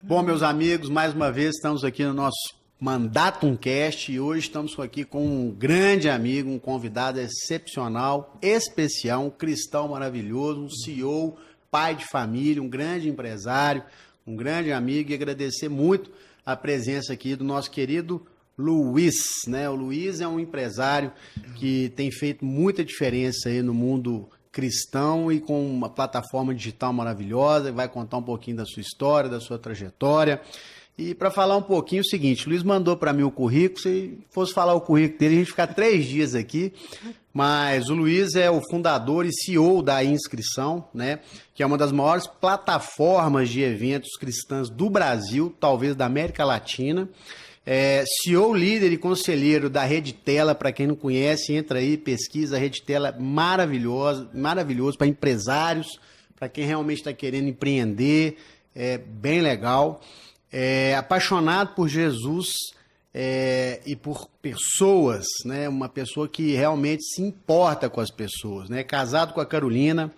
Bom, meus amigos, mais uma vez estamos aqui no nosso Mandatum Cast e hoje estamos aqui com um grande amigo, um convidado excepcional, especial, um cristão maravilhoso, um CEO, pai de família, um grande empresário, um grande amigo, e agradecer muito a presença aqui do nosso querido Luiz, né? O Luiz é um empresário que tem feito muita diferença aí no mundo cristão e com uma plataforma digital maravilhosa, vai contar um pouquinho da sua história, da sua trajetória. E para falar um pouquinho o seguinte, o Luiz mandou para mim o currículo, se fosse falar o currículo dele, a gente ficar 3 dias aqui, mas o Luiz é o fundador e CEO da Inscrição, né, que é uma das maiores plataformas de eventos cristãs do Brasil, talvez da América Latina. CEO, líder e conselheiro da Rede Tela, para quem não conhece, entra aí, pesquisa, a Rede Tela é maravilhoso para empresários, para quem realmente está querendo empreender, é bem legal. Apaixonado por Jesus e por pessoas, né? Uma pessoa que realmente se importa com as pessoas, né? Casado com a Carolina,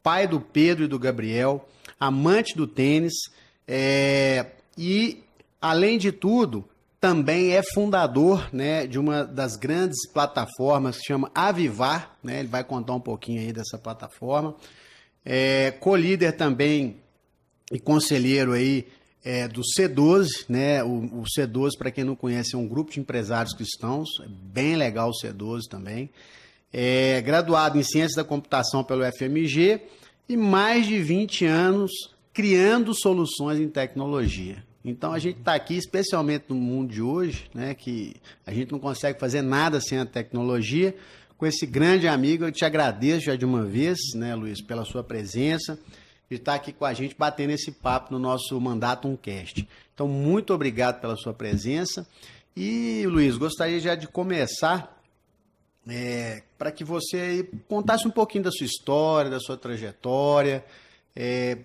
pai do Pedro e do Gabriel, amante do tênis e, além de tudo, também é fundador, né, de uma das grandes plataformas que se chama Avivar, né? Ele vai contar um pouquinho aí dessa plataforma. Co-líder também e conselheiro aí do C12, né? O C12, para quem não conhece, é um grupo de empresários cristãos, é bem legal o C12 também. Graduado em Ciências da Computação pelo FMG e mais de 20 anos criando soluções em tecnologia. Então a gente está aqui, especialmente no mundo de hoje, né, que a gente não consegue fazer nada sem a tecnologia. Com esse grande amigo, eu te agradeço já de uma vez, né, Luiz, pela sua presença, de estar aqui com a gente, batendo esse papo no nosso Mandatum Cast. Então, muito obrigado pela sua presença. E, Luiz, gostaria já de começar para que você contasse um pouquinho da sua história, da sua trajetória.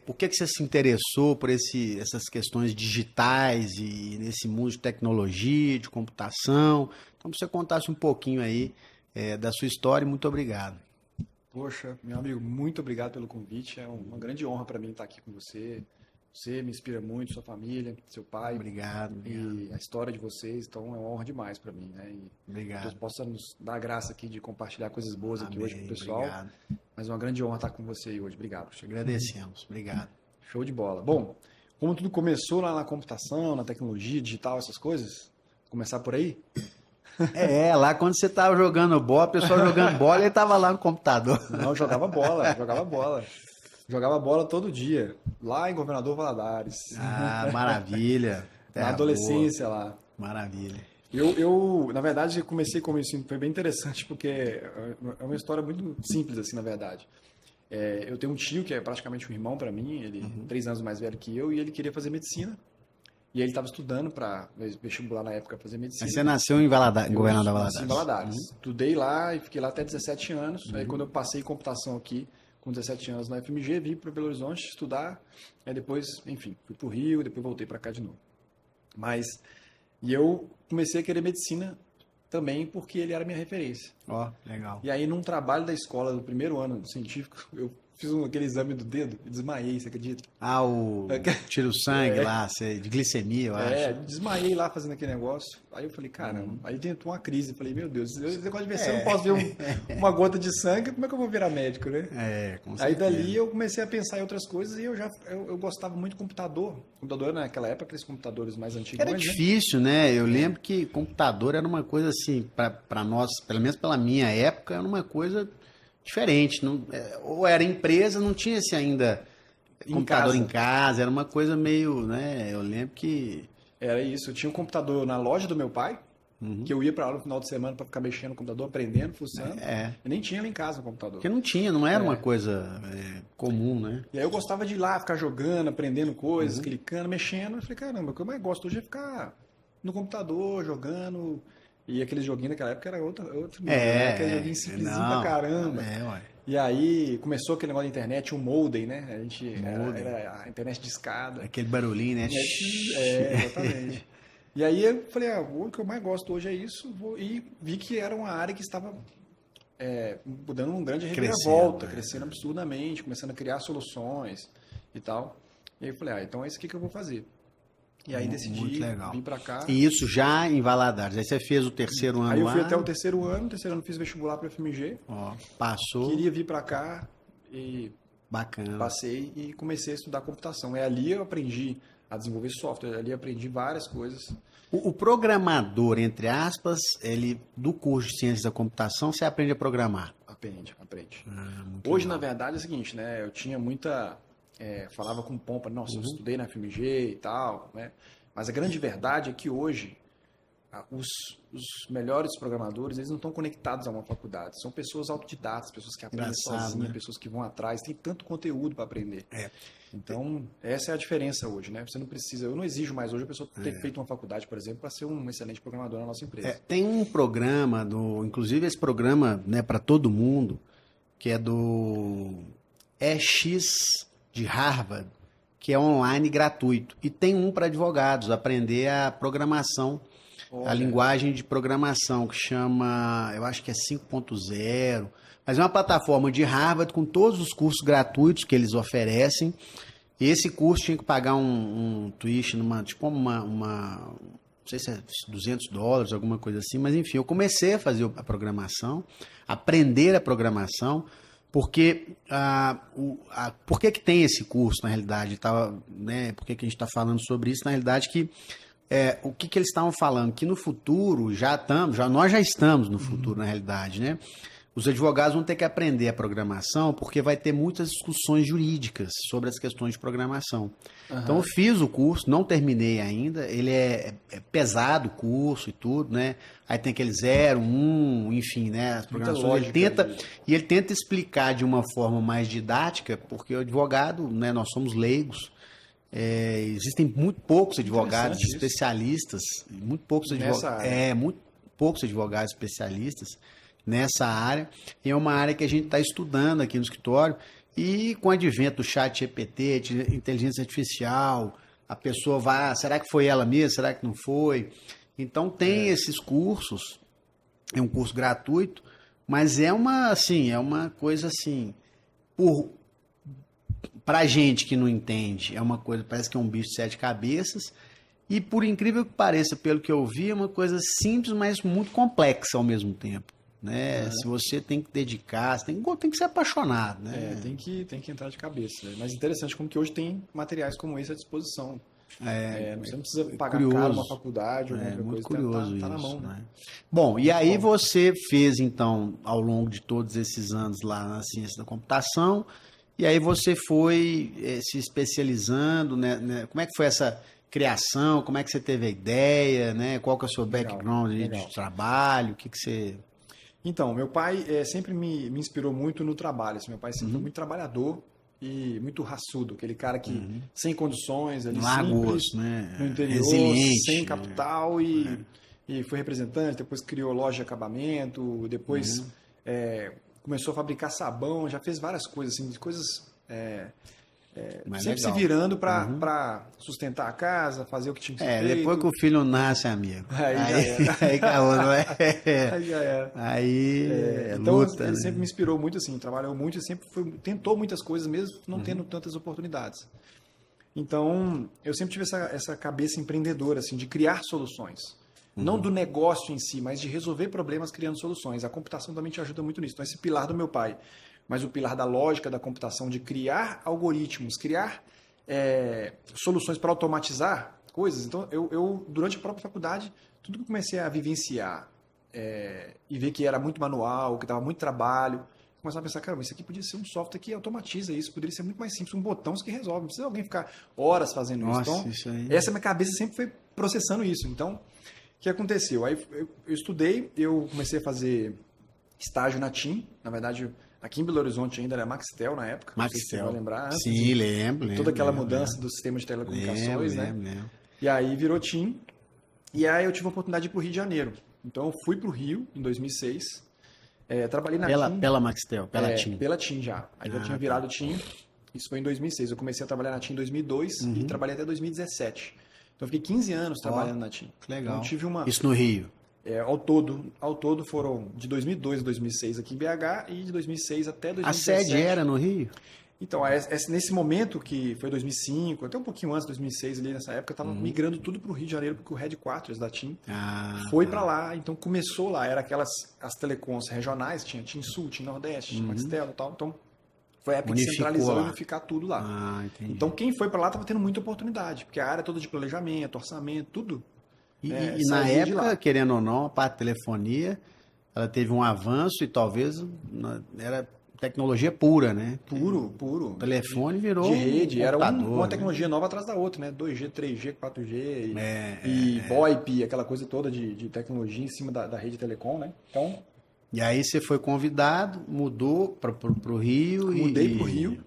Por que você se interessou por essas questões digitais e nesse mundo de tecnologia, de computação? Então, você contasse um pouquinho aí da sua história. Muito obrigado. Poxa, meu amigo, muito obrigado pelo convite. É uma grande honra para mim estar aqui com você. Você me inspira muito, sua família, seu pai. Obrigado. E a história de vocês, então é uma honra demais para mim, né? Obrigado. Que Deus possa nos dar a graça aqui de compartilhar coisas boas aqui hoje com o pessoal. Obrigado. Mas é uma grande honra estar com você aí hoje. Obrigado. Te agradecemos. Obrigado. Show de bola. Bom, como tudo começou lá na computação, na tecnologia, digital, essas coisas, começar por aí? Lá quando você estava jogando bola, a pessoa jogando bola, ele estava lá no computador. Não, jogava bola. Jogava bola todo dia, lá em Governador Valadares. Ah, maravilha. Na adolescência lá. Maravilha. Eu, na verdade, comecei com isso, foi bem interessante, porque é uma história muito simples, assim, na verdade. Eu tenho um tio que é praticamente um irmão para mim, ele 3 anos mais velho que eu, e ele queria fazer medicina. E ele estava estudando para vestibular na época fazer medicina. Mas você nasceu em Governador Valadares? Nasci em Valadares. Estudei lá e fiquei lá até 17 anos. Aí quando eu passei computação aqui, com 17 anos na FMG, vim para Belo Horizonte estudar. Aí depois, enfim, fui para o Rio, depois voltei para cá de novo. E eu comecei a querer medicina também porque ele era minha referência. Legal. E aí num trabalho da escola, do primeiro ano científico, eu fiz aquele exame do dedo e desmaiei, você acredita? O tiro sangue lá, de glicemia, eu acho. Desmaiei lá fazendo aquele negócio. Aí eu falei, caramba, aí tentou uma crise. Falei, meu Deus, esse negócio de ver se eu não posso ver uma gota de sangue, como é que eu vou virar médico, né? Com certeza. Aí dali eu comecei a pensar em outras coisas e eu gostava muito de computador. Computador naquela época, aqueles computadores mais antigos. Era difícil, né? Eu lembro que computador era uma coisa assim, para nós, pelo menos pela minha época, era uma coisa diferente. Ou era empresa, não tinha esse ainda computador em casa, era uma coisa meio, né? Eu lembro que... Era isso, eu tinha um computador na loja do meu pai, que eu ia para aula no final de semana para ficar mexendo no computador, aprendendo, fuçando. Eu nem tinha lá em casa o computador. Porque não era uma coisa comum, né? E aí eu gostava de ir lá, ficar jogando, aprendendo coisas, clicando, mexendo. Eu falei, caramba, o que eu mais gosto hoje é ficar no computador, jogando... E aquele joguinho naquela época era outro né? Aquele joguinho simplesinho pra caramba. E aí começou aquele negócio da internet, o modem, né? A gente era a internet de escada. Aquele barulhinho, né? Exatamente. E aí eu falei, o que eu mais gosto hoje é isso. E vi que era uma área que estava dando um grande reviravolta, crescendo absurdamente, começando a criar soluções e tal. E aí eu falei, então é isso aqui que eu vou fazer. E aí decidi vir para cá. E isso já em Valadares. Aí você fez o terceiro ano lá? Aí eu fui até o terceiro ano fiz vestibular para FMG. Ó, passou. Queria vir para cá e bacana. Passei e comecei a estudar computação. Ali eu aprendi a desenvolver software, ali eu aprendi várias coisas. O programador, entre aspas, ele do curso de Ciências da Computação, você aprende a programar? Aprende. Hoje, legal. na verdade, é o seguinte, né? Eu tinha muita... falava com pompa, nossa, eu estudei na FMG e tal, né? Mas a grande verdade é que hoje os melhores programadores, eles não estão conectados a uma faculdade. São pessoas autodidatas, pessoas que aprendem sozinhas, né? Pessoas que vão atrás, tem tanto conteúdo para aprender. Então, essa é a diferença hoje, né? Você não precisa, eu não exijo mais hoje a pessoa ter feito uma faculdade, por exemplo, para ser um excelente programador na nossa empresa. Tem um programa, inclusive esse programa, né, para todo mundo, que é do EX de Harvard, que é online gratuito. E tem um para advogados, aprender a programação, a linguagem de programação, que chama, eu acho que é 5.0, mas é uma plataforma de Harvard com todos os cursos gratuitos que eles oferecem. E esse curso tinha que pagar um tuition, não sei se é $200, alguma coisa assim, mas enfim, eu comecei a fazer a programação, aprender a programação, porque por que tem esse curso, na realidade? Né, por que a gente está falando sobre isso? Na realidade, o que eles estavam falando? Que no futuro, nós já estamos no futuro, na realidade, né? Os advogados vão ter que aprender a programação porque vai ter muitas discussões jurídicas sobre as questões de programação. Então eu fiz o curso, não terminei ainda, ele é pesado o curso e tudo, né? Aí tem aquele 0, 1, enfim, né? As programações. Ele tenta explicar de uma forma mais didática, porque o advogado, né, nós somos leigos. Existem muito poucos advogados especialistas, muito poucos advogados especialistas nessa área, e é uma área que a gente está estudando aqui no escritório, e com o advento do chat GPT, de inteligência artificial, a pessoa vai, será que foi ela mesma, será que não foi? Então tem esses cursos, é um curso gratuito, mas é uma coisa assim, pra gente que não entende, é uma coisa, parece que é um bicho de 7 cabeças, e por incrível que pareça, pelo que eu vi, é uma coisa simples, mas muito complexa ao mesmo tempo. Né? Se você tem que dedicar, você tem que ser apaixonado, né? Tem que entrar de cabeça. Mas interessante como que hoje tem materiais como esse à disposição. Você não precisa pagar caro uma faculdade ou alguma coisa, curioso tá na isso, mão, né? Bom, e aí você fez então, ao longo de todos esses anos lá na ciência da computação, e aí você foi se especializando, né? Como é que foi essa criação? Como é que você teve a ideia, né? Qual que é o seu background de trabalho? O que você... Então, meu pai sempre me inspirou muito no trabalho. Assim, meu pai sempre foi muito trabalhador e muito raçudo. Aquele cara que, sem condições, ali Lagos, simples, né? no interior, Resiliente, sem capital e foi representante. Depois criou loja de acabamento, depois começou a fabricar sabão, já fez várias coisas, assim, sempre se virando para sustentar a casa, fazer o que tinha que ser feito. Depois que o filho nasce, amigo. Aí acabou, não é? Aí já era. Então, luta, ele sempre me inspirou muito, assim, trabalhou muito e sempre tentou muitas coisas, mesmo não tendo tantas oportunidades. Então, eu sempre tive essa cabeça empreendedora, assim, de criar soluções. Não do negócio em si, mas de resolver problemas criando soluções. A computação também te ajuda muito nisso. Então, esse pilar do meu pai, mas o pilar da lógica, da computação, de criar algoritmos, criar soluções para automatizar coisas. Então, eu, durante a própria faculdade, tudo que eu comecei a vivenciar e ver que era muito manual, que dava muito trabalho, começava a pensar, caramba, isso aqui podia ser um software que automatiza isso, poderia ser muito mais simples, um botão que resolve, não precisa alguém ficar horas fazendo isso. Então, isso aí. essa minha cabeça sempre foi processando isso. Então, o que aconteceu? Aí eu estudei, eu comecei a fazer estágio na TIM, na verdade... Aqui em Belo Horizonte ainda era Maxtel na época. Maxtel. Você vai lembrar. Sim, lembro. Toda aquela mudança do sistema de telecomunicações, né? Lembro. E aí virou TIM. E aí eu tive a oportunidade de ir para o Rio de Janeiro. Então eu fui para o Rio em 2006. Trabalhei na TIM. Pela Maxtel, pela TIM. Pela TIM já. Aí já tinha virado TIM. Isso foi em 2006. Eu comecei a trabalhar na TIM em 2002 e trabalhei até 2017. Então eu fiquei 15 anos trabalhando na TIM. Legal. Então, tive Isso no Rio? Ao todo foram de 2002 a 2006 aqui em BH e de 2006 até 2017. A sede era no Rio? Então, nesse momento que foi 2005, até um pouquinho antes, 2006, ali nessa época, eu estava migrando tudo para o Rio de Janeiro, porque o Headquarters da TIM foi para lá. Então, começou lá, era as telecoms regionais, tinha TIM Sul, TIM Nordeste, TIM Maxtel e tal. Então, foi a época que centralizou e unificar tudo lá. Então, quem foi para lá estava tendo muita oportunidade, porque a área toda de planejamento, orçamento, tudo. E na época, querendo ou não, a parte de telefonia, ela teve um avanço e talvez era tecnologia pura, né? Puro. O telefone virou de rede, era uma né? tecnologia nova atrás da outra, né? 2G, 3G, 4G e VoIP, aquela coisa toda de tecnologia em cima da rede telecom, né? Então, e aí você foi convidado, mudou para o Rio. Mudei para o Rio.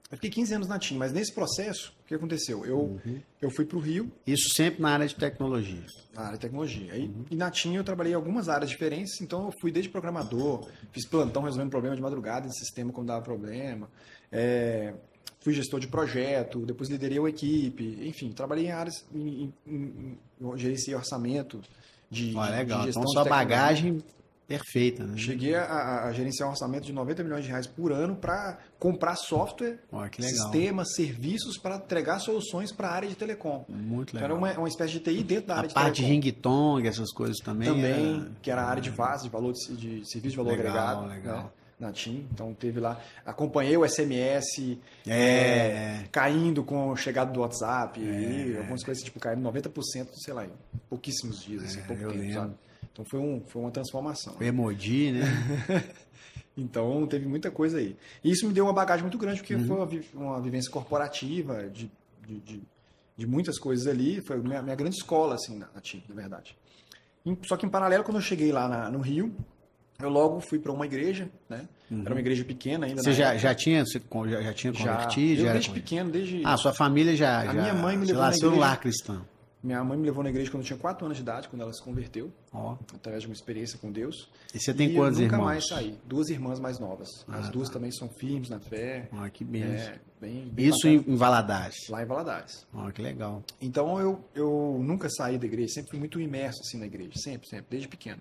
Eu fiquei 15 anos na TIM, mas nesse processo, o que aconteceu? Eu fui para o Rio. Isso sempre na área de tecnologia. Na área de tecnologia. E na TIM eu trabalhei em algumas áreas diferentes, então eu fui desde programador, fiz plantão resolvendo problema de madrugada em sistema quando dava problema, fui gestor de projeto, depois liderei uma equipe, enfim, trabalhei em áreas, gerenciei orçamento legal. de gestão então sua bagagem perfeita, né? Cheguei a gerenciar um orçamento de 90 milhões de reais por ano para comprar software, sistemas, serviços para entregar soluções para a área de telecom. Muito legal. Então era uma espécie de TI dentro da área de telecom. A parte de ring-tong, essas coisas também. Que era a área de VAS, de valor de serviço de valor agregado. Legal. Né? Na TIM. Então teve lá, acompanhei o SMS caindo com a chegada do WhatsApp, algumas coisas tipo caindo 90%, sei lá, em pouquíssimos dias, assim, pouco tempo, sabe? Então foi uma transformação. O emoji, né? Então teve muita coisa aí. E isso me deu uma bagagem muito grande, porque foi uma vivência corporativa de muitas coisas ali. Foi minha grande escola, assim, na TIM, na verdade. Só que em paralelo, quando eu cheguei lá no Rio, eu logo fui para uma igreja, né? Era uma igreja pequena ainda. Você já tinha convertido? Desde pequeno, desde... sua família já... A minha mãe me levou na igreja. Nasceu no lar cristão. Minha mãe me levou na igreja quando eu tinha 4 anos de idade, quando ela se converteu, através de uma experiência com Deus. E você tem quantos irmãos? Nunca mais saí. 2 irmãs mais novas. As duas também são firmes na fé. Que benção. Bem isso bacana. Em Valadares? Lá em Valadares. Que legal. Então eu nunca saí da igreja, sempre fui muito imerso assim na igreja, sempre, desde pequeno.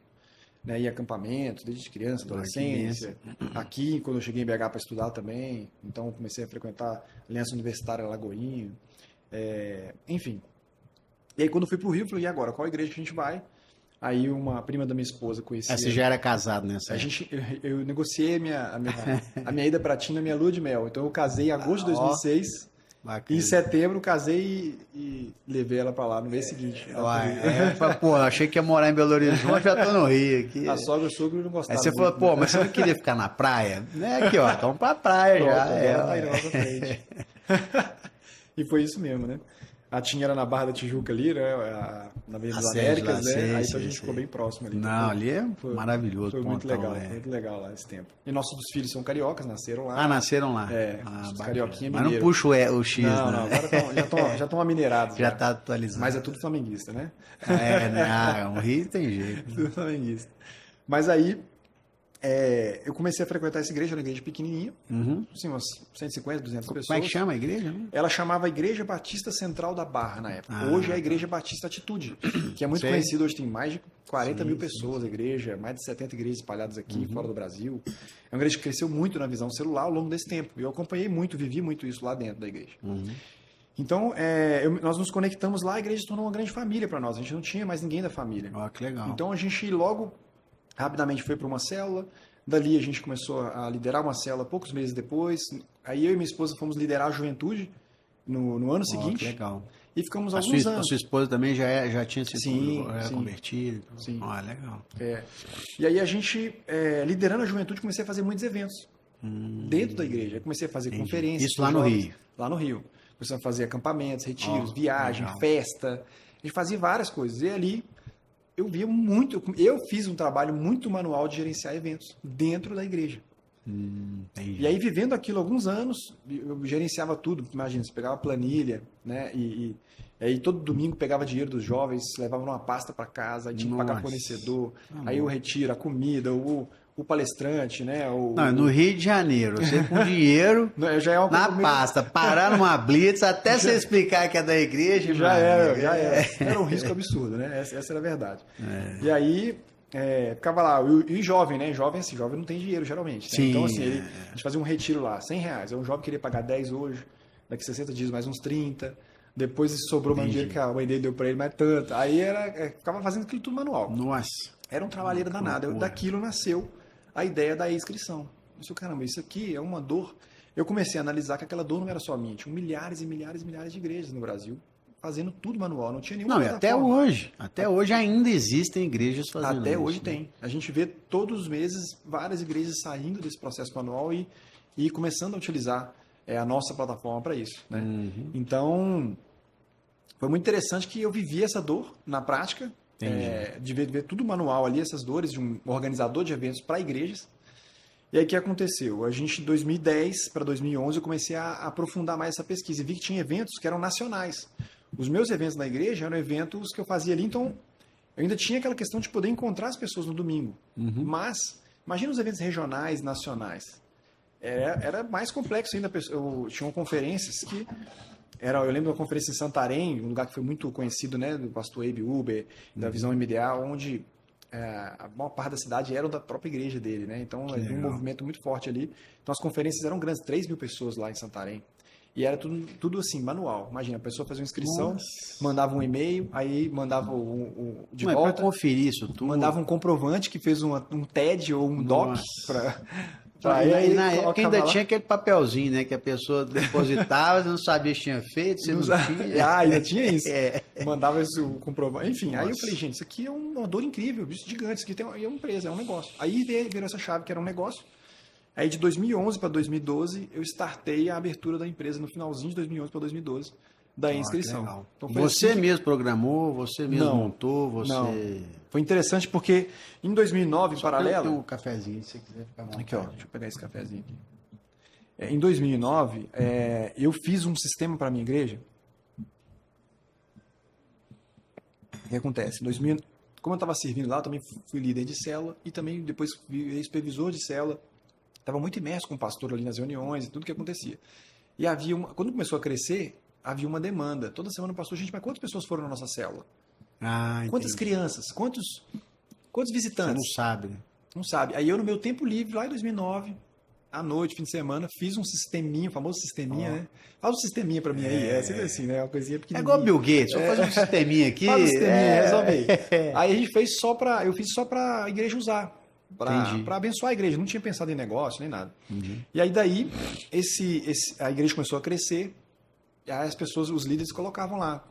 Né? Ia acampamentos, desde criança, adolescência. Aqui, quando eu cheguei em BH para estudar também, então comecei a frequentar a Aliança Universitária Lagoinha. Enfim. E aí, quando eu fui pro Rio, eu falei, e agora? Qual igreja que a gente vai? Aí, uma prima da minha esposa conhecia... Você já era casado nessa eu negociei a minha ida pra TIM na minha lua de mel. Então, eu casei em agosto de 2006. Bacana. Em setembro, casei e levei ela pra lá no mês seguinte. Achei que ia morar em Belo Horizonte, já tô no Rio aqui. A sogra e o sogro não gostaram. Aí você falou, mas você não queria ficar na praia? Aqui, estamos pra praia já. E foi isso mesmo, né? A TIM era na Barra da Tijuca ali, né? Na Avenida das Américas, né? Aí então a gente ficou bem próximo ali. Não, ali é maravilhoso. Foi muito legal, muito legal lá esse tempo. E nossos filhos são cariocas, nasceram lá. Nasceram lá. Carioquinha mineiro. Mas não puxa o X, não. Não, agora já estão aminados. Já tá atualizado. Mas é tudo flamenguista, né? O Rio tem jeito. Tudo flamenguista. Mas aí... eu comecei a frequentar essa igreja, era uma igreja pequenininha, assim, umas 150, 200 pessoas. Como é que chama a igreja? Ela chamava Igreja Batista Central da Barra na época. Hoje é a Igreja Batista Atitude, que é muito conhecida, hoje tem mais de 40 mil pessoas a igreja, mais de 70 igrejas espalhadas aqui, fora do Brasil. É uma igreja que cresceu muito na visão celular ao longo desse tempo. Eu acompanhei muito, vivi muito isso lá dentro da igreja. Então, nós nos conectamos lá, a igreja se tornou uma grande família para nós. A gente não tinha mais ninguém da família. Que legal. Então, a gente logo... Rapidamente foi para uma célula, dali a gente começou a liderar uma célula poucos meses depois. Aí eu e minha esposa fomos liderar a juventude no ano seguinte. Que legal. E ficamos alguns anos. A sua esposa também já tinha sido convertida? Sim. Legal. E aí a gente, liderando a juventude, comecei a fazer muitos eventos dentro da igreja. Eu comecei a fazer conferências. Isso lá no Rio? Lá no Rio. Comecei a fazer acampamentos, retiros, viagem, festa. A gente fazia várias coisas. E ali... Eu via muito... Eu fiz um trabalho muito manual de gerenciar eventos dentro da igreja. E aí, vivendo aquilo alguns anos, eu gerenciava tudo. Imagina, você pegava planilha, né? E aí, todo domingo, pegava dinheiro dos jovens, levava numa pasta para casa, aí tinha que pagar fornecedor. Aí, o retiro, a comida, o palestrante, né? No Rio de Janeiro, você com dinheiro na pasta, parar numa blitz, até você explicar que é da igreja. Já era. Era um risco absurdo, né? Essa era a verdade. E aí, ficava lá, e jovem, né? Jovem, assim, jovem não tem dinheiro, geralmente. Né? Sim, Então, assim, a gente fazia um retiro lá, R$100. Aí um jovem queria pagar 10 hoje, daqui 60 dias mais uns 30. Depois sobrou mais dinheiro que a mãe dele deu pra ele, mais tanto. Aí ficava fazendo aquilo tudo manual. Nossa. Era um trabalheiro danado. Daquilo nasceu a ideia da inscrição. Eu disse, caramba, isso aqui é uma dor. Eu comecei a analisar que aquela dor não era só minha. Tinham milhares e milhares e milhares de igrejas no Brasil fazendo tudo manual. Não tinha nenhuma plataforma. E até hoje ainda existem igrejas fazendo até isso. Até hoje tem. A gente vê todos os meses várias igrejas saindo desse processo manual e começando a utilizar a nossa plataforma para isso. Né? Então, foi muito interessante que eu vivi essa dor na prática, de ver tudo manual ali, essas dores de um organizador de eventos para igrejas. E aí o que aconteceu? A gente, de 2010 para 2011, eu comecei a aprofundar mais essa pesquisa e vi que tinha eventos que eram nacionais. Os meus eventos na igreja eram eventos que eu fazia ali, então eu ainda tinha aquela questão de poder encontrar as pessoas no domingo. Mas, imagina os eventos regionais, nacionais. Era mais complexo ainda. Eu tinha conferências que... eu lembro de uma conferência em Santarém, um lugar que foi muito conhecido, né, do pastor Abe Uber, da Visão MDA, onde a maior parte da cidade era da própria igreja dele, né? Então havia um movimento muito forte ali. Então as conferências eram grandes, 3.000 pessoas lá em Santarém. E era tudo assim, manual. Imagina, a pessoa fazia uma inscrição, mandava um e-mail, aí mandava de volta. Para conferir isso tudo. Mandava um comprovante que fez um TED ou um doc para... Aí, na época ainda tinha aquele papelzinho, né? Que a pessoa depositava, você não sabia se tinha feito, se não tinha. Ainda tinha isso. Mandava isso comprovante. Enfim, aí eu falei, gente, isso aqui é uma dor incrível, isso gigante, isso aqui é uma empresa, é um negócio. Aí virou essa chave que era um negócio. Aí de 2011 para 2012, eu startei a abertura da empresa no finalzinho de 2011 para 2012, da inscrição. Então, você assim mesmo programou, você mesmo montou, você... Não. Foi interessante porque em 2009, em paralelo... Tem um cafezinho, se você quiser ficar mal. Aqui, ó, deixa eu pegar esse cafezinho aqui. Em 2009, eu fiz um sistema para a minha igreja. O que acontece? Como eu estava servindo lá, eu também fui líder de célula e também depois fui supervisor de célula. Estava muito imerso com o pastor ali nas reuniões e tudo que acontecia. E quando começou a crescer, havia uma demanda. Toda semana o pastor, gente, mas quantas pessoas foram na nossa célula? Quantas crianças? Quantos visitantes? Você não sabe, né? Não sabe. Aí eu, no meu tempo livre, lá em 2009, à noite, fim de semana, fiz um sisteminha, o famoso sisteminha, né? Faz um sisteminha pra mim aí. É sempre assim, né? Uma coisinha pequenininha. É igual Bill Gates, vou fazer um sisteminha aqui. Faz um sisteminha, resolve aí. Aí a gente fez eu fiz só pra igreja usar. Para abençoar a igreja. Não tinha pensado em negócio, nem nada. E aí daí, a igreja começou a crescer, e aí os líderes colocavam lá,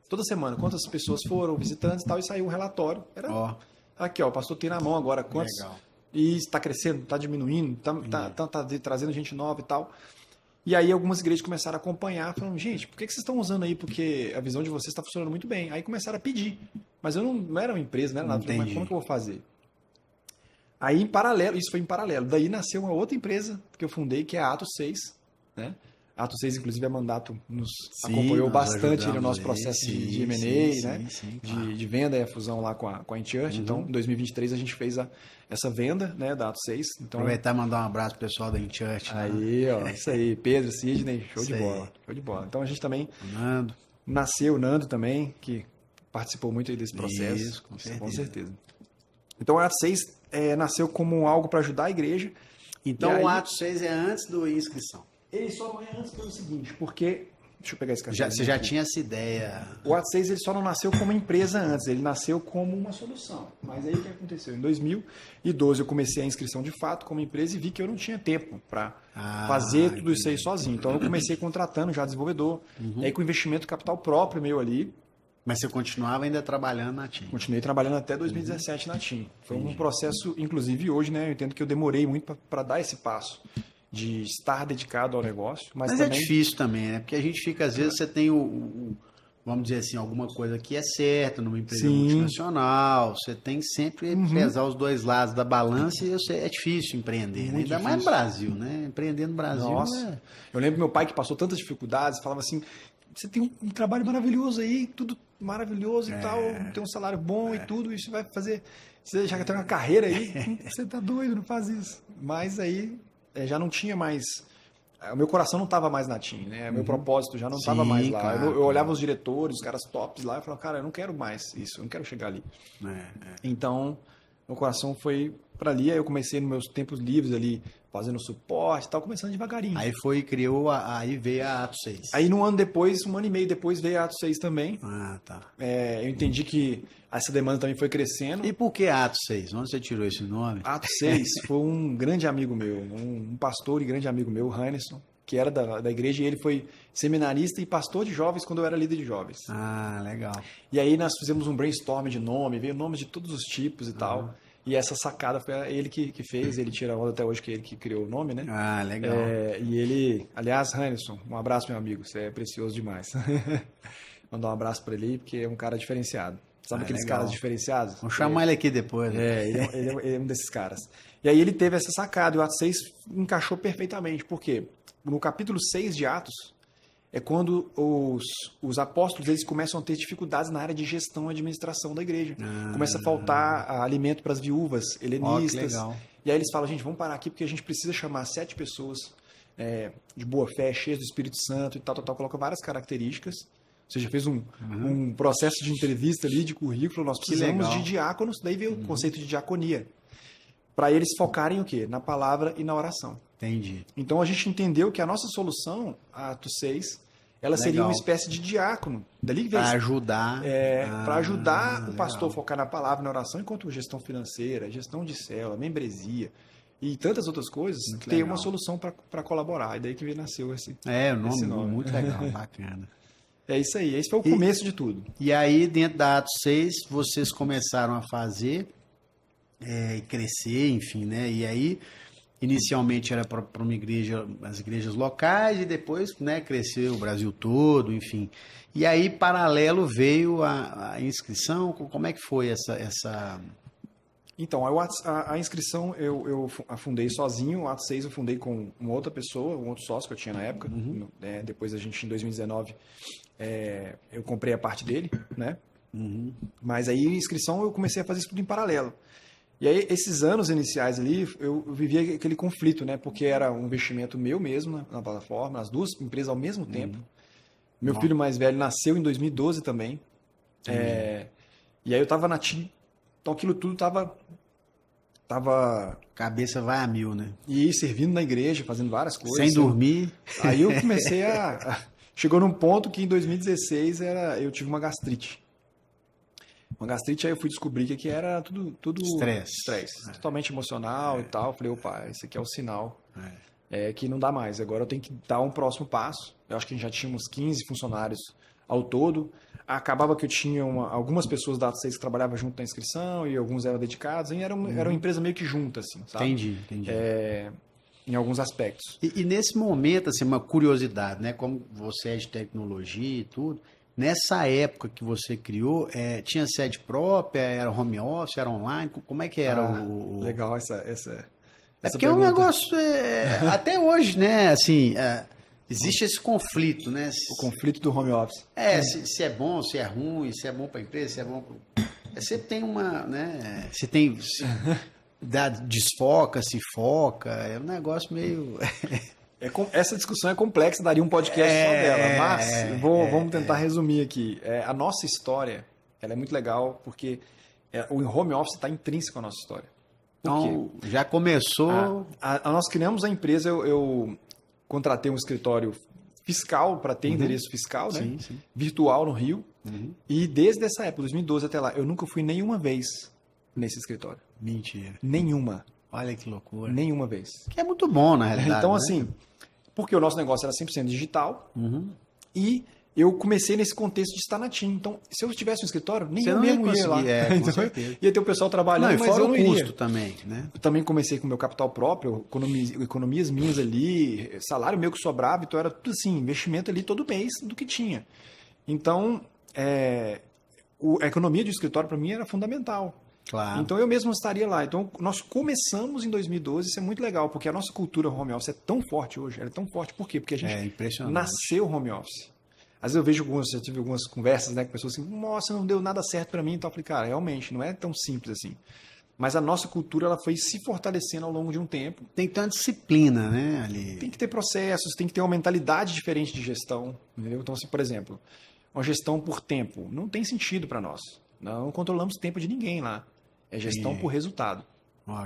toda semana, quantas pessoas foram, visitantes e tal, e saiu um relatório. Aqui, ó, o pastor tem na mão agora quantos. Legal. E está crescendo, está diminuindo, está trazendo gente nova e tal. E aí algumas igrejas começaram a acompanhar, falando, gente, por que vocês estão usando aí? Porque a visão de vocês está funcionando muito bem. Aí começaram a pedir. Mas eu não era uma empresa, não era nada. Mas como que eu vou fazer? Aí, em paralelo, isso foi em paralelo. Daí nasceu uma outra empresa que eu fundei, que é a Atos 6. Né? A Atos 6, inclusive, a Mandato nos acompanhou bastante no nosso processo de M&A, né? Claro. de venda e a fusão lá com a InChurch. Então, em 2023, a gente fez essa venda, né, da Atos 6. Então, aproveitar e mandar um abraço pro pessoal da InChurch. Aí, ó, isso aí. Pedro, Sidney, show de bola. Show de bola. Então, a gente também... Nasceu o Nando também, que participou muito aí desse processo. Isso, com certeza. Então, a Atos 6... nasceu como algo para ajudar a igreja. Então, o Atos 6 é antes da inscrição. Ele só não é antes pelo seguinte, porque... Deixa eu pegar esse café. Você já tinha essa ideia... O Atos 6 ele só não nasceu como empresa antes, ele nasceu como uma solução. Mas aí o que aconteceu? Em 2012 eu comecei a inscrição de fato como empresa e vi que eu não tinha tempo para fazer tudo isso aí sozinho. Então eu comecei contratando já desenvolvedor, e aí com investimento capital próprio meu ali. Mas você continuava ainda trabalhando na TIM? Continuei trabalhando até 2017 na TIM. Foi um processo, inclusive hoje, né? Eu entendo que eu demorei muito para dar esse passo de estar dedicado ao negócio. Mas também... é difícil também, né? Porque a gente fica, às vezes, você tem vamos dizer assim, alguma coisa que é certa numa empresa multinacional. Você tem que sempre pesar os dois lados da balança e é difícil empreender. Né? Ainda mais no Brasil, né? Empreender no Brasil. Nossa. Eu lembro meu pai que passou tantas dificuldades, falava assim... Você tem um trabalho maravilhoso aí, tudo maravilhoso e tal, tem um salário bom e tudo, isso vai fazer... Você já tem uma carreira aí, você tá doido, não faz isso. Mas aí já não tinha mais... O meu coração não estava mais na TIM, né? Meu propósito já não estava mais lá. Claro, eu olhava os diretores, os caras tops lá, e falava, cara, eu não quero mais isso, eu não quero chegar ali. Então, meu coração foi para ali, aí eu comecei nos meus tempos livres ali, fazendo suporte e tal, começando devagarinho. Aí aí veio a Atos 6. Aí um ano e meio depois veio a Atos 6 também. Ah, tá. Eu entendi que essa demanda também foi crescendo. E por que Atos 6? Onde você tirou esse nome? Atos 6 foi um grande amigo meu, um pastor e grande amigo meu, o Heinerson, que era da igreja, e ele foi seminarista e pastor de jovens quando eu era líder de jovens. Ah, legal. E aí nós fizemos um brainstorm de nome, veio nomes de todos os tipos e tal. E essa sacada foi ele que fez, ele tira a onda até hoje que ele que criou o nome, né? Ah, legal. E ele, aliás, Heinerson, um abraço, meu amigo, você é precioso demais. Mandar um abraço para ele, porque é um cara diferenciado. Sabe aqueles legal. caras diferenciados? Vamos chamar ele aqui depois. Né? Ele é um desses caras. E aí ele teve essa sacada, e o Atos 6 encaixou perfeitamente. Por quê? No capítulo 6 de Atos, é quando os apóstolos eles começam a ter dificuldades na área de gestão e administração da igreja. Começa a faltar alimento para as viúvas helenistas. E aí eles falam, gente, vamos parar aqui porque a gente precisa chamar 7 pessoas de boa fé, cheias do Espírito Santo e tal. Coloca várias características. Ou seja, fez um processo de entrevista ali, de currículo. Nós precisamos de diáconos. Daí veio o conceito de diaconia. Para eles focarem o quê? Na palavra e na oração. Entendi. Então a gente entendeu que a nossa solução, a Atos 6, ela seria uma espécie de diácono. Dali para ajudar. Para ajudar o pastor a focar na palavra e na oração, enquanto gestão financeira, gestão de célula, membresia e tantas outras coisas, ter uma solução para colaborar. E daí que nasceu esse nome. Muito legal, bacana. É isso aí, esse foi o começo de tudo. E aí, dentro da Atos 6, vocês começaram a fazer e crescer, enfim, né? E aí, inicialmente era para uma igreja, as igrejas locais, e depois, né, cresceu o Brasil todo, enfim. E aí, paralelo, veio a inscrição. Como é que foi essa... Então, a inscrição eu fundei sozinho, o Atos 6 eu fundei com uma outra pessoa, um outro sócio que eu tinha na época. Depois a gente, em 2019, eu comprei a parte dele, né? Mas aí, a inscrição, eu comecei a fazer isso tudo em paralelo. E aí, esses anos iniciais ali, eu vivia aquele conflito, né? Porque era um investimento meu mesmo na plataforma, as duas empresas ao mesmo tempo. Meu filho mais velho nasceu em 2012 também. E aí eu tava na TIM. Então aquilo tudo tava... Cabeça vai a mil, né? E servindo na igreja, fazendo várias coisas. Sem dormir. Aí eu comecei Chegou num ponto que em 2016 eu tive uma gastrite. Uma gastrite, aí eu fui descobrir que era tudo estresse. Totalmente emocional e tal. Falei, opa, esse aqui é o sinal que não dá mais. Agora eu tenho que dar um próximo passo. Eu acho que a gente já tinha uns 15 funcionários ao todo. Acabava que eu tinha algumas pessoas da Atos 6 que trabalhavam junto na inscrição e alguns eram dedicados. E era uma empresa meio que junta, assim, sabe? Entendi. Em alguns aspectos. E nesse momento, assim, uma curiosidade, né? Como você é de tecnologia e tudo, nessa época que você criou, tinha sede própria, era home office, era online? Como é que era Legal essa porque pergunta. é um negócio, até hoje, né? Assim, existe esse conflito, né? O conflito do home office. Se é bom, se é ruim, se é bom para a empresa, se é bom para... Sempre tem uma, né? Se tem... desfoca, se foca, é um negócio meio... Essa discussão é complexa, daria um podcast só dela, mas vamos tentar resumir aqui. A nossa história, ela é muito legal, porque o home office está intrínseco à nossa história. Então, já começou... Nós criamos a empresa, eu contratei um escritório fiscal para ter endereço fiscal, né? Sim. Virtual no Rio. E desde essa época, 2012 até lá, eu nunca fui nenhuma vez nesse escritório. Mentira. Nenhuma. Olha que loucura. Nenhuma vez. Que é muito bom, na realidade. Então, né? assim, porque o nosso negócio era 100% digital e eu comecei nesse contexto de estar na TIM. Então, se eu tivesse um escritório, nem eu mesmo ia lá. Com certeza. Ia ter o pessoal trabalhando, mas fora eu não o custo iria. também, né? Eu também comecei com o meu capital próprio, economias minhas ali, salário meu que sobrava, então era tudo assim, investimento ali todo mês do que tinha. Então, a economia de escritório para mim era fundamental. Claro. Então eu mesmo estaria lá. Então nós começamos em 2012, isso é muito legal, porque a nossa cultura home office é tão forte hoje. Ela é tão forte por quê? Porque a gente nasceu home office. Às vezes eu vejo eu tive algumas conversas, né, com pessoas assim, nossa, não deu nada certo para mim. Então eu falei, cara, realmente não é tão simples assim. Mas a nossa cultura ela foi se fortalecendo ao longo de um tempo. Tem que ter uma disciplina, né? Ali. Tem que ter processos, tem que ter uma mentalidade diferente de gestão. Entendeu? Então, assim, por exemplo, uma gestão por tempo não tem sentido para nós. Não controlamos tempo de ninguém lá. É gestão por resultado.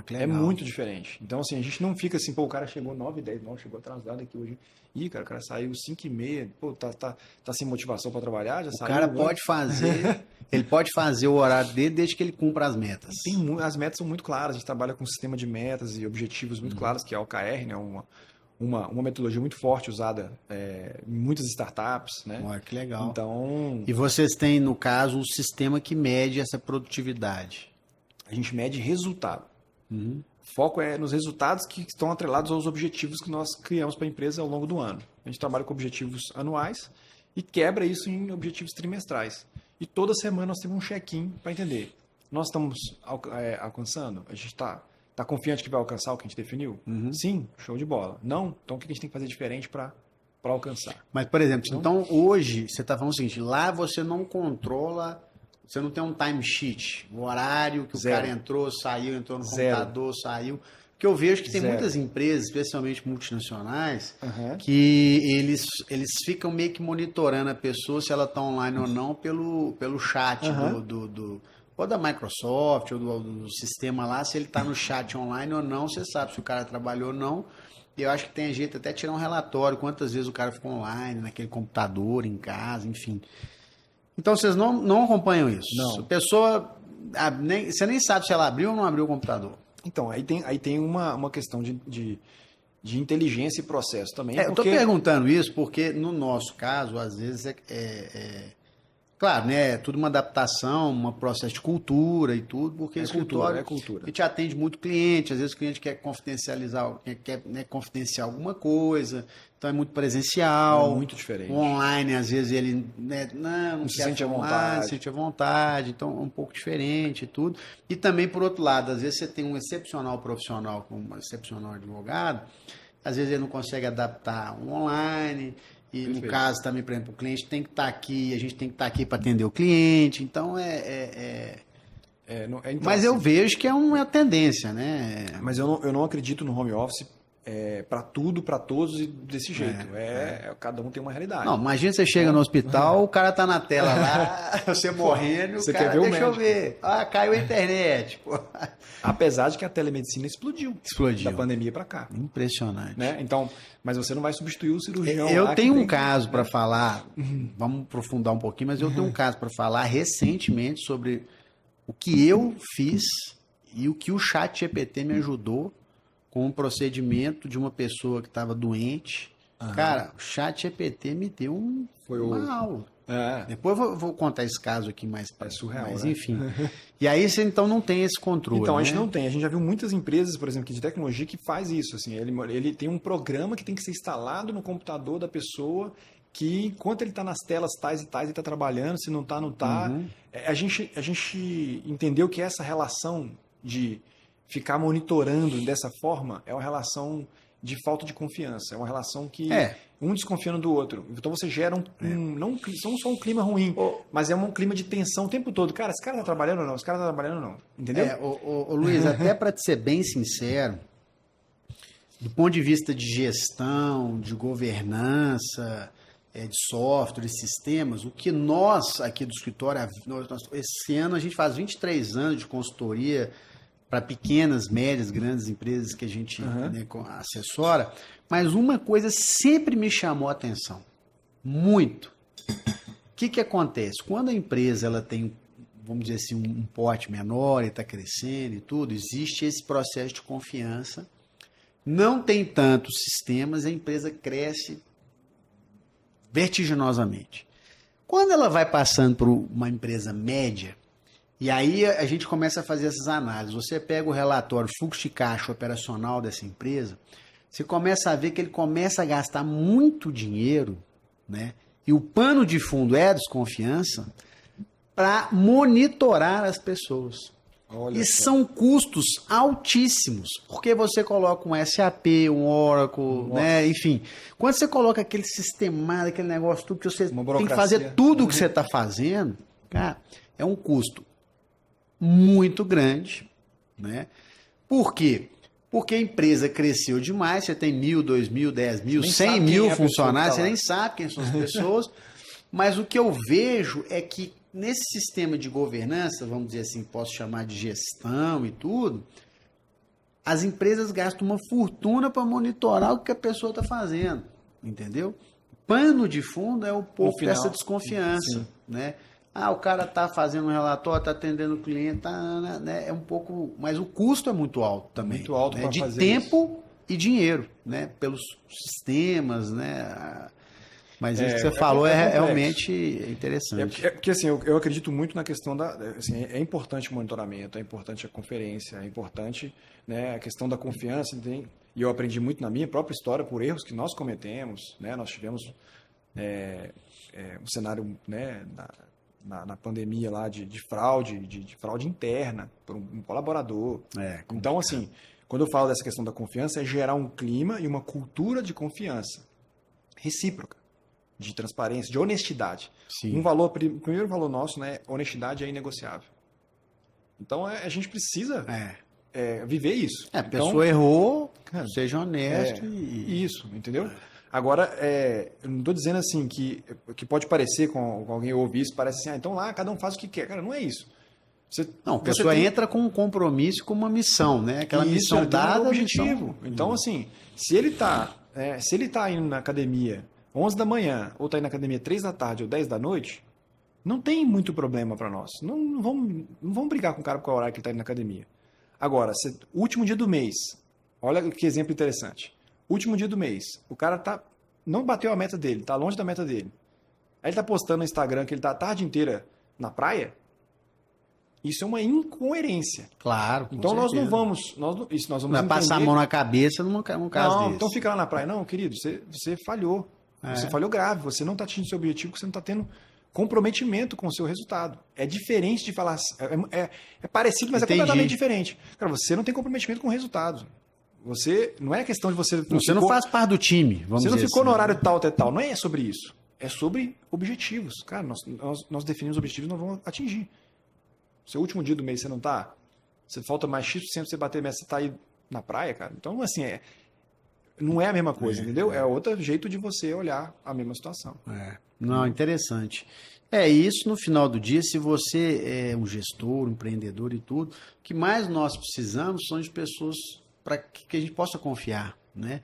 Que É legal. muito diferente. Então, assim, a gente não fica assim, pô, o cara chegou 9h10, não, chegou atrasado aqui hoje. Ih, cara, o cara saiu 5h30, pô, tá sem motivação para trabalhar, já O saiu. cara pode fazer, ele pode fazer o horário dele desde que ele cumpra as metas. As metas são muito claras, a gente trabalha com um sistema de metas e objetivos muito claros, que é o OKR, né? Uma metodologia muito forte usada em muitas startups, né? Que legal. Então, E vocês têm, no caso, um sistema que mede essa produtividade. a gente mede resultado. Uhum. O foco é nos resultados que estão atrelados aos objetivos que nós criamos para a empresa ao longo do ano. A gente trabalha com objetivos anuais e quebra isso em objetivos trimestrais. E toda semana nós temos um check-in para entender. Nós estamos alcançando? A gente está confiante que vai alcançar o que a gente definiu? Uhum. Sim, show de bola. Não? Então o que a gente tem que fazer diferente para alcançar? Mas, por exemplo, então hoje você está falando o seguinte, lá você não controla, você não tem um timesheet, o horário que o cara entrou no computador, saiu. Porque eu vejo que tem muitas empresas, especialmente multinacionais, que eles ficam meio que monitorando a pessoa se ela está online ou não pelo chat ou da Microsoft ou do sistema lá, se ele está no chat online ou não, você sabe se o cara trabalhou ou não. E eu acho que tem jeito até tirar um relatório, quantas vezes o cara ficou online, naquele computador, em casa, enfim. Então vocês não acompanham isso? Não. A pessoa, você nem sabe se ela abriu ou não abriu o computador. Então, aí tem uma questão de inteligência e processo também. Eu estou perguntando isso porque, no nosso caso, às vezes claro, né? É tudo uma adaptação, um processo de cultura e tudo, porque escritório cultura. A gente atende muito cliente, às vezes o cliente quer confidencializar, quer confidenciar alguma coisa, então é muito presencial. É muito diferente. Online, às vezes ele não se sente à vontade. Se sente à vontade, então é um pouco diferente e tudo. E também, por outro lado, às vezes você tem um excepcional profissional como um excepcional advogado, às vezes ele não consegue adaptar um online. E no caso também, por exemplo, o cliente tem que estar aqui, a gente tem que estar aqui para atender o cliente, então então, mas eu vejo que é uma tendência, né? Mas eu não acredito no home office para tudo, para todos e desse jeito. Cada um tem uma realidade. Não, imagina você chega no hospital, o cara tá na tela lá, você morrendo, você o cara, quer ver deixa eu ver, caiu a internet. Pô. Apesar de que a telemedicina explodiu. Da pandemia para cá. Impressionante. Né? Então, mas você não vai substituir o cirurgião. Eu tenho um caso para falar, vamos aprofundar um pouquinho, mas eu tenho um caso para falar recentemente sobre o que eu fiz e o que o ChatGPT me ajudou com um procedimento de uma pessoa que estava doente. Cara, o ChatGPT me deu uma aula. Depois eu vou contar esse caso aqui mais. É surreal, mas né? enfim. E aí você então não tem esse controle. Então, né? a gente não tem. A gente já viu muitas empresas, por exemplo, de tecnologia que faz isso. Assim, ele tem um programa que tem que ser instalado no computador da pessoa que, enquanto ele está nas telas tais e tais, ele está trabalhando, se não está, não está. A gente entendeu que essa relação de ficar monitorando dessa forma é uma relação de falta de confiança. É uma relação que um desconfiando do outro. Então você gera não só um clima ruim, mas é um clima de tensão o tempo todo. Cara, esse cara tá trabalhando ou não? Esse cara tá trabalhando ou não? Entendeu? Luiz, até para te ser bem sincero, do ponto de vista de gestão, de governança, de software, de sistemas, o que nós aqui do escritório, esse ano a gente faz 23 anos de consultoria para pequenas, médias, grandes empresas que a gente assessora, mas uma coisa sempre me chamou a atenção, muito. O que acontece? Quando a empresa ela tem, vamos dizer assim, um porte menor e está crescendo e tudo, existe esse processo de confiança, não tem tantos sistemas, a empresa cresce vertiginosamente. Quando ela vai passando por uma empresa média, e aí a gente começa a fazer essas análises. Você pega o relatório fluxo de caixa operacional dessa empresa, você começa a ver que ele começa a gastar muito dinheiro, né? E o pano de fundo é a desconfiança para monitorar as pessoas. Olha e são custos altíssimos, porque você coloca um SAP, um Oracle, né? Enfim. Quando você coloca aquele sistema, aquele negócio, tudo que você tem que fazer tudo o que você está fazendo, cara, é um custo muito grande, né? Por quê? Porque a empresa cresceu demais, você tem 1.000, 2.000, 10.000, 100 mil funcionários, você nem sabe quem são as pessoas, mas o que eu vejo é que nesse sistema de governança, vamos dizer assim, posso chamar de gestão e tudo, as empresas gastam uma fortuna para monitorar o que a pessoa está fazendo, entendeu? Pano de fundo é um pouco dessa desconfiança, né? O cara está fazendo um relatório, está atendendo o cliente, né? É um pouco, mas o custo é muito alto também, muito alto, né? De tempo e dinheiro, né? Pelos sistemas, né? Mas isso que você falou é realmente interessante. Porque assim, eu acredito muito na questão da... Assim, é importante o monitoramento, é importante a conferência, é importante, né, a questão da confiança. E eu aprendi muito na minha própria história por erros que nós cometemos. Né? Nós tivemos um cenário, né, na pandemia lá de fraude, de fraude interna por um colaborador. Então, assim, quando eu falo dessa questão da confiança, é gerar um clima e uma cultura de confiança recíproca, de transparência, de honestidade. Sim. O primeiro valor nosso, né, honestidade é inegociável. Então a gente precisa viver isso. A pessoa errou, seja honesto. Isso, entendeu? Agora, eu não estou dizendo assim que pode parecer, com alguém ouvir isso, parece assim, então lá cada um faz o que quer. Cara, não é isso. A pessoa entra com um compromisso, com uma missão, né? Aquela missão dada, um objetivo. Então, assim, se ele está indo na academia 11 da manhã, ou está indo na academia 3 da tarde ou 10 da noite, não tem muito problema para nós. Não vamos brigar com o cara por qual horário que ele está indo na academia. Agora, último dia do mês, olha que exemplo interessante. Último dia do mês, o cara não bateu a meta dele, está longe da meta dele. Aí ele está postando no Instagram que ele está a tarde inteira na praia. Isso é uma incoerência. Claro. Então nós não vamos. Nós vamos vai passar a mão na cabeça num caso desse. Então fica lá na praia. Não, querido, você falhou. Você falhou grave. Você não está atingindo seu objetivo porque você não está tendo comprometimento com o seu resultado. É diferente de falar. É parecido, mas é completamente diferente. Cara, você não tem comprometimento com o resultado. Você não é questão de você. Você não faz parte do time. Você não ficou no horário tal até tal. Não é sobre isso. É sobre objetivos. Cara, nós definimos objetivos e nós vamos atingir. Seu último dia do mês você não tá? Você falta mais X% pra você bater meta, você tá aí na praia, cara. Então, assim, não é a mesma coisa, entendeu? É outro jeito de você olhar a mesma situação. Não, interessante. Isso no final do dia, se você é um gestor, um empreendedor e tudo, o que mais nós precisamos são de pessoas para que a gente possa confiar, né?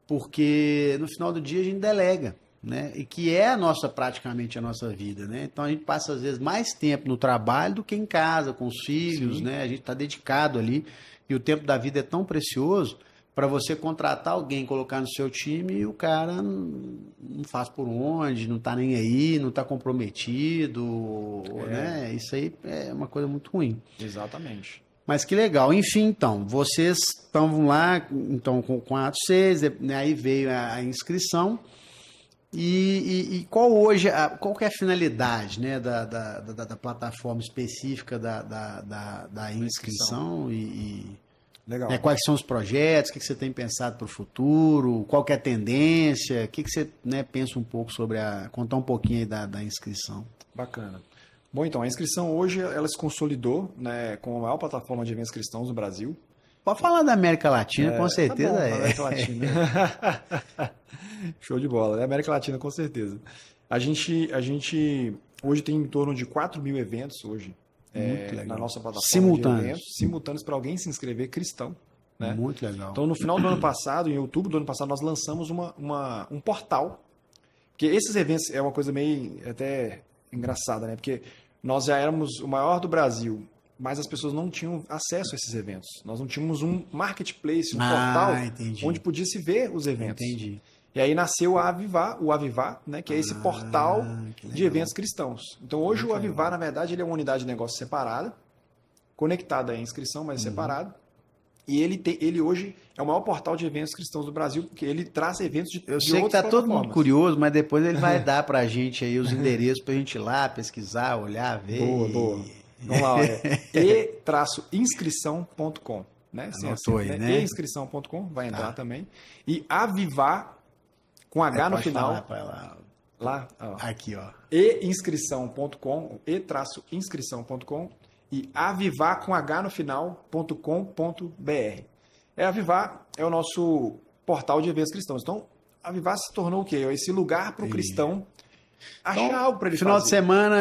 Porque no final do dia a gente delega. Né? E que é praticamente a nossa vida, né? Então a gente passa às vezes mais tempo no trabalho do que em casa, com os filhos, né? A gente está dedicado ali e o tempo da vida é tão precioso para você contratar alguém, colocar no seu time e o cara não faz por onde, não está nem aí, não está comprometido, né? Isso aí é uma coisa muito ruim. Exatamente. Mas que legal. Enfim, então, vocês estão lá então, com a Atos 6, né? Aí veio a inscrição. E qual que é a finalidade, né, da plataforma específica da inscrição Legal. Né, quais são os projetos, o que você tem pensado para o futuro, qual que é a tendência, o que você, né, pensa um pouco sobre contar um pouquinho aí da inscrição. Bacana. Bom, então, a inscrição hoje ela se consolidou, né, como a maior plataforma de eventos cristãos no Brasil. Pode falar da América Latina, com certeza. Tá bom, América Latina. Show de bola. É América Latina, com certeza. A gente hoje tem em torno de 4.000 eventos hoje na nossa plataforma. Simultâneos para alguém se inscrever cristão. Né? Muito legal. Então, no final do ano passado, em outubro do ano passado, nós lançamos um portal. Porque esses eventos é uma coisa meio até engraçada, né? Porque nós já éramos o maior do Brasil, mas as pessoas não tinham acesso a esses eventos. Nós não tínhamos um marketplace, um portal, onde podia se ver os eventos. Entendi. E aí nasceu o Avivar, né, que é esse portal de eventos cristãos. Então hoje o Avivar, na verdade, ele é uma unidade de negócio separada, conectada à inscrição, mas separado. E ele hoje é o maior portal de eventos cristãos do Brasil, porque ele traz eventos de outras plataformas. Eu sei que está todo mundo curioso, mas depois ele vai dar para a gente aí os endereços para a gente ir lá, pesquisar, olhar, ver. Boa. Vamos lá, olha. e-inscrição.com, né? Anotou aí, né? E-inscrição.com, vai entrar também. E Avivar, com H no final. Lá, ó. Aqui, ó. E-inscrição.com, e-inscrição.com e avivar com H no final.com.br. Avivar é o nosso portal de eventos cristãos. Então, Avivar se tornou o quê? Esse lugar para o cristão achar Então, algo para ele final fazer. de semana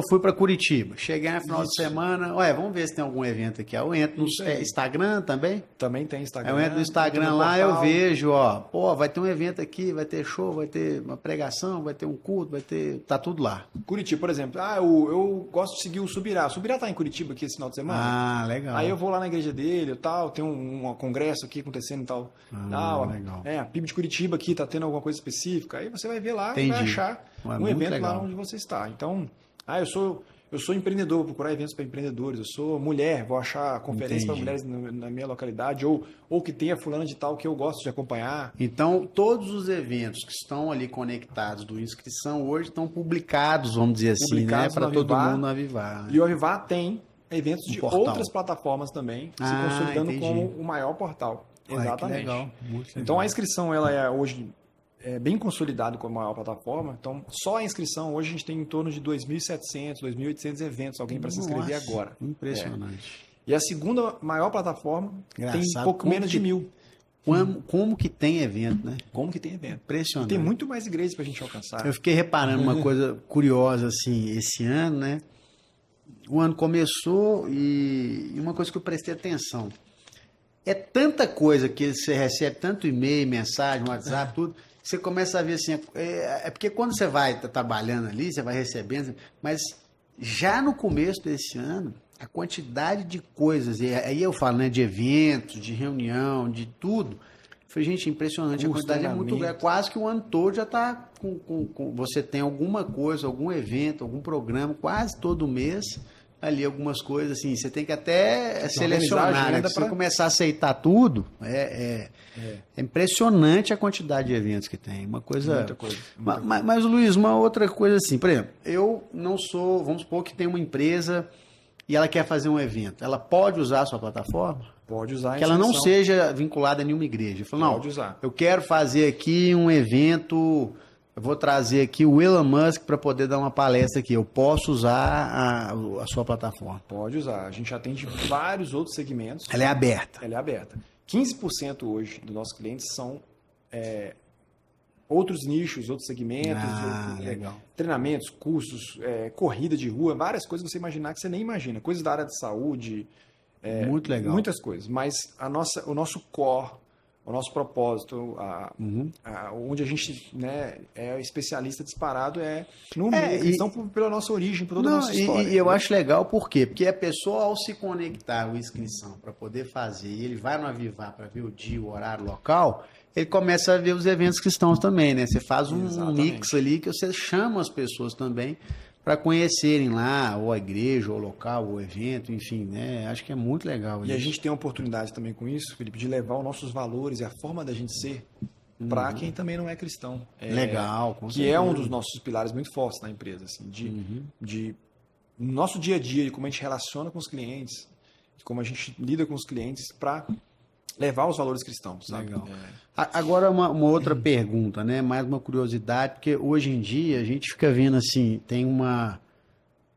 fui para Curitiba. Cheguei no final de semana, vamos ver se tem algum evento aqui. Eu entro no Instagram também. Também tem Instagram. Eu entro no Instagram lá, eu vejo, vai ter um evento aqui, vai ter show, vai ter uma pregação, vai ter um culto, tá tudo lá. Curitiba, por exemplo. Eu gosto de seguir o Subirá. O Subirá tá em Curitiba aqui esse final de semana. Legal. Aí eu vou lá na igreja dele e tal, tem um congresso aqui acontecendo e tal. Legal. A PIB de Curitiba aqui tá tendo alguma coisa específica. Aí você vai ver lá e vai achar um evento legal. lá onde você está. Então, eu sou empreendedor, vou procurar eventos para empreendedores. Eu sou mulher, vou achar conferência para mulheres na minha localidade. Ou que tenha fulano de tal que eu gosto de acompanhar. Então, todos os eventos que estão ali conectados do Inscrição hoje estão publicados, vamos dizer assim, né? Para todo mundo no Avivar. E o Avivar tem eventos de outras plataformas também, se consolidando como o maior portal. Exatamente. Legal. Muito legal. Então, a inscrição ela é hoje bem consolidado como a maior plataforma. Então, só a inscrição, hoje a gente tem em torno de 2.700, 2.800 eventos, alguém para se inscrever agora. Impressionante. E a segunda maior plataforma tem pouco menos de 1.000. Como que tem evento, né? Como que tem evento. Impressionante. E tem muito mais igrejas para a gente alcançar. Eu fiquei reparando uma coisa curiosa, assim, esse ano, né? O ano começou e uma coisa que eu prestei atenção. É tanta coisa que você recebe, tanto e-mail, mensagem, WhatsApp, tudo... Você começa a ver assim, porque quando você vai trabalhando ali, você vai recebendo, mas já no começo desse ano, a quantidade de coisas, e aí eu falo, né, de eventos, de reunião, de tudo, foi, gente, impressionante, a quantidade é muito grande, quase que o ano todo já está você tem alguma coisa, algum evento, algum programa, quase todo mês, ali algumas coisas assim, você tem que até selecionar, né? Se você começar a aceitar tudo, é impressionante a quantidade de eventos que tem, uma coisa... Muita coisa. Mas, Luiz, uma outra coisa assim, por exemplo, eu não sou, vamos supor que tem uma empresa e ela quer fazer um evento, ela pode usar a sua plataforma? Pode usar. Que ela não seja vinculada a nenhuma igreja. Pode usar. Eu quero fazer aqui um evento... Eu vou trazer aqui o Elon Musk para poder dar uma palestra aqui. Eu posso usar a sua plataforma? Pode usar. A gente atende vários outros segmentos. Ela é aberta? Ela é aberta. 15% hoje dos nossos clientes são outros nichos, outros segmentos. Legal. Treinamentos, cursos, corrida de rua, várias coisas que você imaginar que você nem imagina. Coisas da área de saúde. Muito legal. Muitas coisas. Mas o nosso core... O nosso propósito, onde a gente, né, é especialista disparado, no meio cristão pela nossa origem, por toda a nossa história. E eu acho legal, por quê? Porque a pessoa, ao se conectar à inscrição para poder fazer, e ele vai no Avivar para ver o dia, o horário, o local, ele começa a ver os eventos cristãos também, né? Você faz um mix ali que você chama as pessoas também para conhecerem lá, ou a igreja, ou o local, ou o evento, enfim, né? Acho que é muito legal. E a gente tem a oportunidade também com isso, Felipe, de levar os nossos valores e a forma da gente ser para quem também não é cristão. Legal, com certeza. Que é um dos nossos pilares muito fortes na empresa, assim, no nosso dia a dia, de como a gente relaciona com os clientes, de como a gente lida com os clientes para levar os valores cristãos. Sabe? Legal. Agora uma outra pergunta, né? Mais uma curiosidade, porque hoje em dia a gente fica vendo assim, tem uma...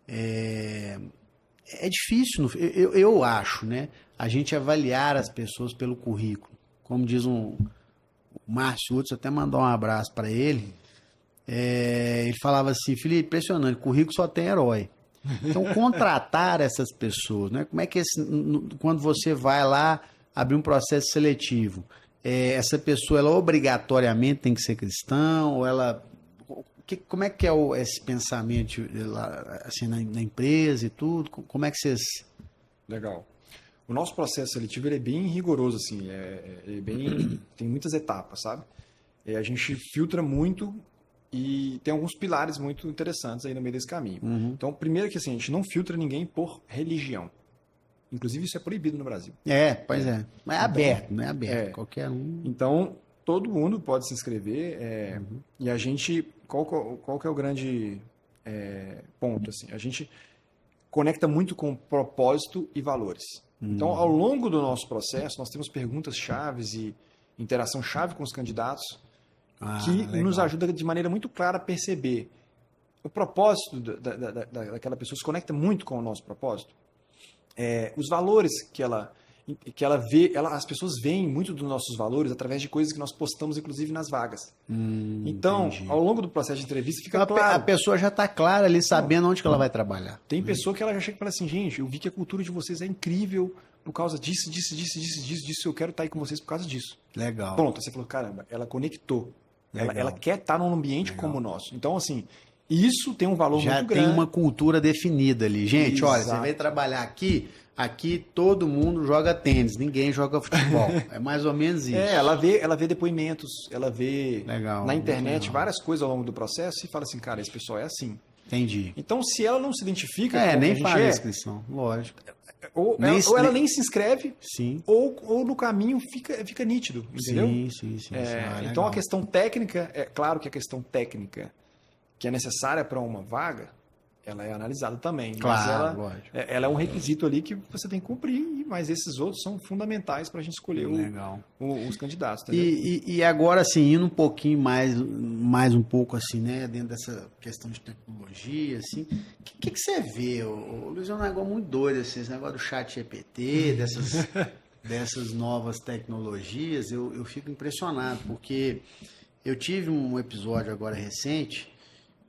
É difícil, eu acho, né? A gente avaliar as pessoas pelo currículo. Como diz o Márcio Hudson, até mandou um abraço para ele. Ele falava assim, Felipe, impressionante, currículo só tem herói. Então, contratar essas pessoas, né? Como é que quando você vai lá abrir um processo seletivo, essa pessoa, ela obrigatoriamente tem que ser cristã, ou ela... Como é que é esse pensamento assim, na empresa e tudo? Como é que vocês... Legal. O nosso processo seletivo ele é bem rigoroso, assim, tem muitas etapas, sabe? A gente filtra muito e tem alguns pilares muito interessantes aí no meio desse caminho. Então, primeiro que assim, a gente não filtra ninguém por religião. Inclusive, isso é proibido no Brasil. Pois é. Mas é aberto, não é aberto. Qualquer um. Então, todo mundo pode se inscrever. E a gente... Qual que é o grande ponto? Assim? A gente conecta muito com propósito e valores. Então, ao longo do nosso processo, nós temos perguntas-chaves e interação-chave com os candidatos que nos ajuda de maneira muito clara a perceber o propósito daquela pessoa, se conecta muito com o nosso propósito. Os valores que ela que as pessoas veem muito dos nossos valores através de coisas que nós postamos, inclusive nas vagas. Então, entendi. ao longo do processo de entrevista, fica A claro. pessoa já está clara ali, sabendo onde que ela vai trabalhar. Tem pessoa que ela já chega e fala assim, gente, eu vi que a cultura de vocês é incrível por causa disso, eu quero estar aí com vocês por causa disso. Legal. Pronto, você falou, caramba, ela conectou. Legal. Ela quer estar num ambiente como o nosso. Então, assim, isso tem um valor Já muito tem grande. uma cultura definida ali. Gente, olha, você Exato. vai trabalhar aqui todo mundo joga tênis, ninguém joga futebol. É mais ou menos isso. Ela vê depoimentos, ela vê Legal, na internet legal. várias coisas ao longo do processo e fala assim, cara, esse pessoal é assim. Entendi. Então, se ela não se identifica com o que a Nem gente faz a é, inscrição, lógico. ou Nem- ela nem se inscreve, Sim. ou no caminho fica nítido, entendeu? Sim. Então, legal. a questão técnica, é claro que a questão técnica que é necessária para uma vaga, ela é analisada também. Claro, mas lógico. ela é um requisito ali que você tem que cumprir, mas esses outros são fundamentais para a gente escolher Legal. os candidatos. Entendeu? E agora, assim, indo um pouquinho mais um pouco, assim, né, dentro dessa questão de tecnologia, assim, o que você vê, Luiz, é um negócio muito doido, assim, esse negócio do chat GPT, dessas novas tecnologias, eu fico impressionado, porque eu tive um episódio agora recente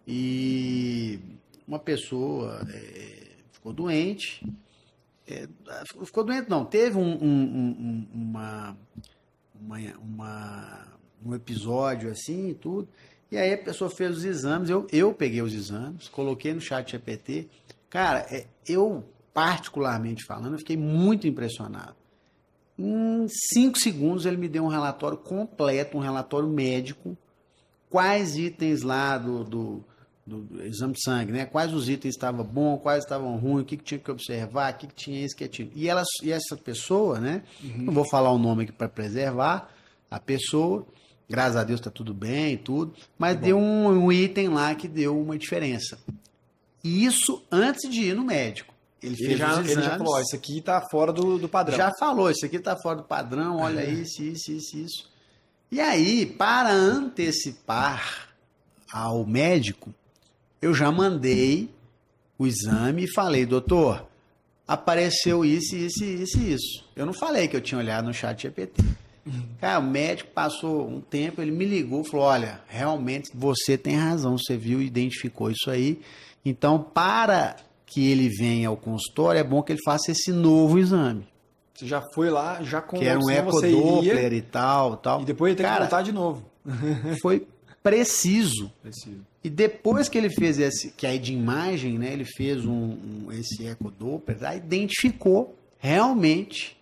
e uma pessoa ficou doente, ficou doente não, teve um episódio assim e tudo, e aí a pessoa fez os exames, eu peguei os exames, coloquei no chat GPT, cara, eu particularmente falando, eu fiquei muito impressionado. Em 5 segundos ele me deu um relatório completo, um relatório médico, quais itens lá do exame de sangue, né? Quais os itens estavam bons, quais estavam ruins, o que tinha que observar, o que tinha isso, que tinha. E essa pessoa, né? Não vou falar o nome aqui para preservar a pessoa, graças a Deus está tudo bem e tudo, mas deu um item lá que deu uma diferença. E isso antes de ir no médico. Ele já falou, ó, isso aqui está fora do padrão. Já falou, isso aqui está fora do padrão, olha isso. E aí, para antecipar ao médico, eu já mandei o exame e falei, doutor, apareceu isso. Eu não falei que eu tinha olhado no chat GPT. Cara, o médico passou um tempo, ele me ligou e falou, olha, realmente você tem razão, você viu e identificou isso aí. Então, para que ele venha ao consultório, é bom que ele faça esse novo exame. Você já foi lá, já com que era um ecodoppler e tal. E depois ele tem que voltar de novo. Foi preciso. E depois que ele fez que aí de imagem, né, ele fez esse ecodoppler, aí identificou realmente.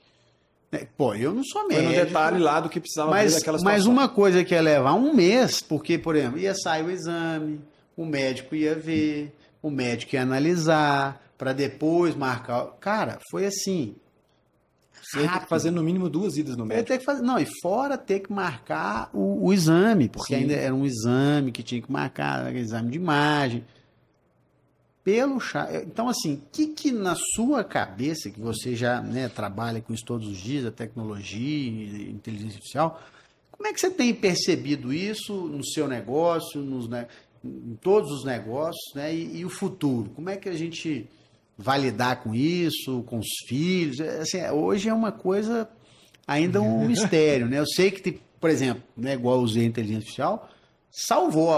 Né, pô, eu não sou médico. Foi no detalhe lá do que precisava ver daquela situação. Mas uma coisa que ia levar um mês, porque, por exemplo, ia sair o exame, o médico ia ver, o médico ia analisar, para depois marcar. Cara, foi assim. Você ia ter que fazer no mínimo 2 idas no médico. Ter que fazer, não, e fora ter que marcar o exame, porque ainda era um exame que tinha que marcar, exame de imagem. Pelo chat. Então, assim, que na sua cabeça, que você já, né, trabalha com isso todos os dias, a tecnologia, a inteligência artificial, como é que você tem percebido isso no seu negócio, em todos os negócios, né, e o futuro? Como é que a gente vai lidar com isso, com os filhos? Assim, hoje é uma coisa ainda um mistério, né? Eu sei que, por exemplo, né, igual eu usei a inteligência artificial, salvou,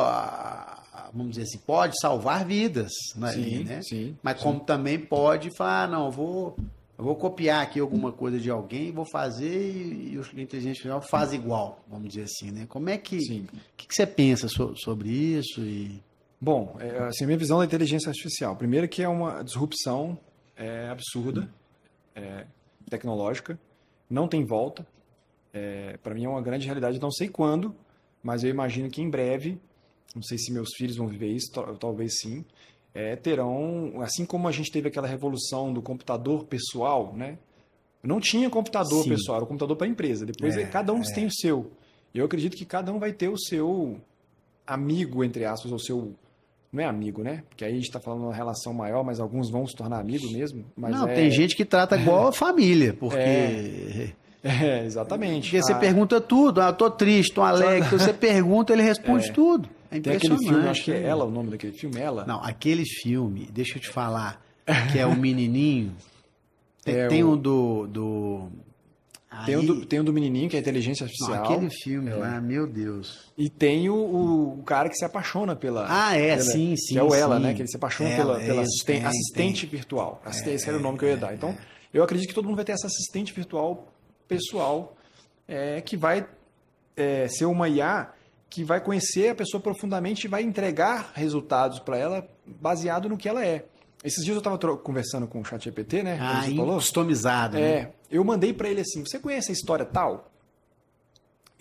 vamos dizer assim, pode salvar vidas, né? Sim, mas como também pode falar, não, eu vou copiar aqui alguma coisa de alguém, vou fazer e a inteligência artificial faz igual, vamos dizer assim, né? Como é que, que você pensa sobre isso? Bom, assim, minha visão da inteligência artificial. Primeiro que é uma disrupção absurda, tecnológica, não tem volta. Para mim é uma grande realidade, não sei quando, mas eu imagino que em breve, não sei se meus filhos vão viver isso, talvez sim, terão, assim como a gente teve aquela revolução do computador pessoal, né? Não tinha computador pessoal, era o computador para a empresa. Depois cada um tem o seu. Eu acredito que cada um vai ter o seu amigo, entre aspas, ou seu... Não é amigo, né? Porque aí a gente está falando de uma relação maior, mas alguns vão se tornar amigos mesmo. Mas não, tem gente que trata igual a família, porque... exatamente. Porque você pergunta tudo, eu tô triste, tô alegre, você pergunta, ele responde tudo. É tem aquele filme, acho que é Ela, o nome daquele filme, Ela? Não, aquele filme, deixa eu te falar, que é o menininho, Tem o do... Tem um do menininho, que é a inteligência artificial. Aquele filme lá, meu Deus. E tem o cara que se apaixona pela... sim. Que é o Ela, né? Que ele se apaixona pela assistente virtual. Esse era o nome que eu ia dar. Então, eu acredito que todo mundo vai ter essa assistente virtual pessoal, que vai ser uma IA que vai conhecer a pessoa profundamente e vai entregar resultados para ela baseado no que ela é. Esses dias eu estava conversando com o ChatGPT, né? Customizado. Né? Eu mandei para ele assim, você conhece a história tal?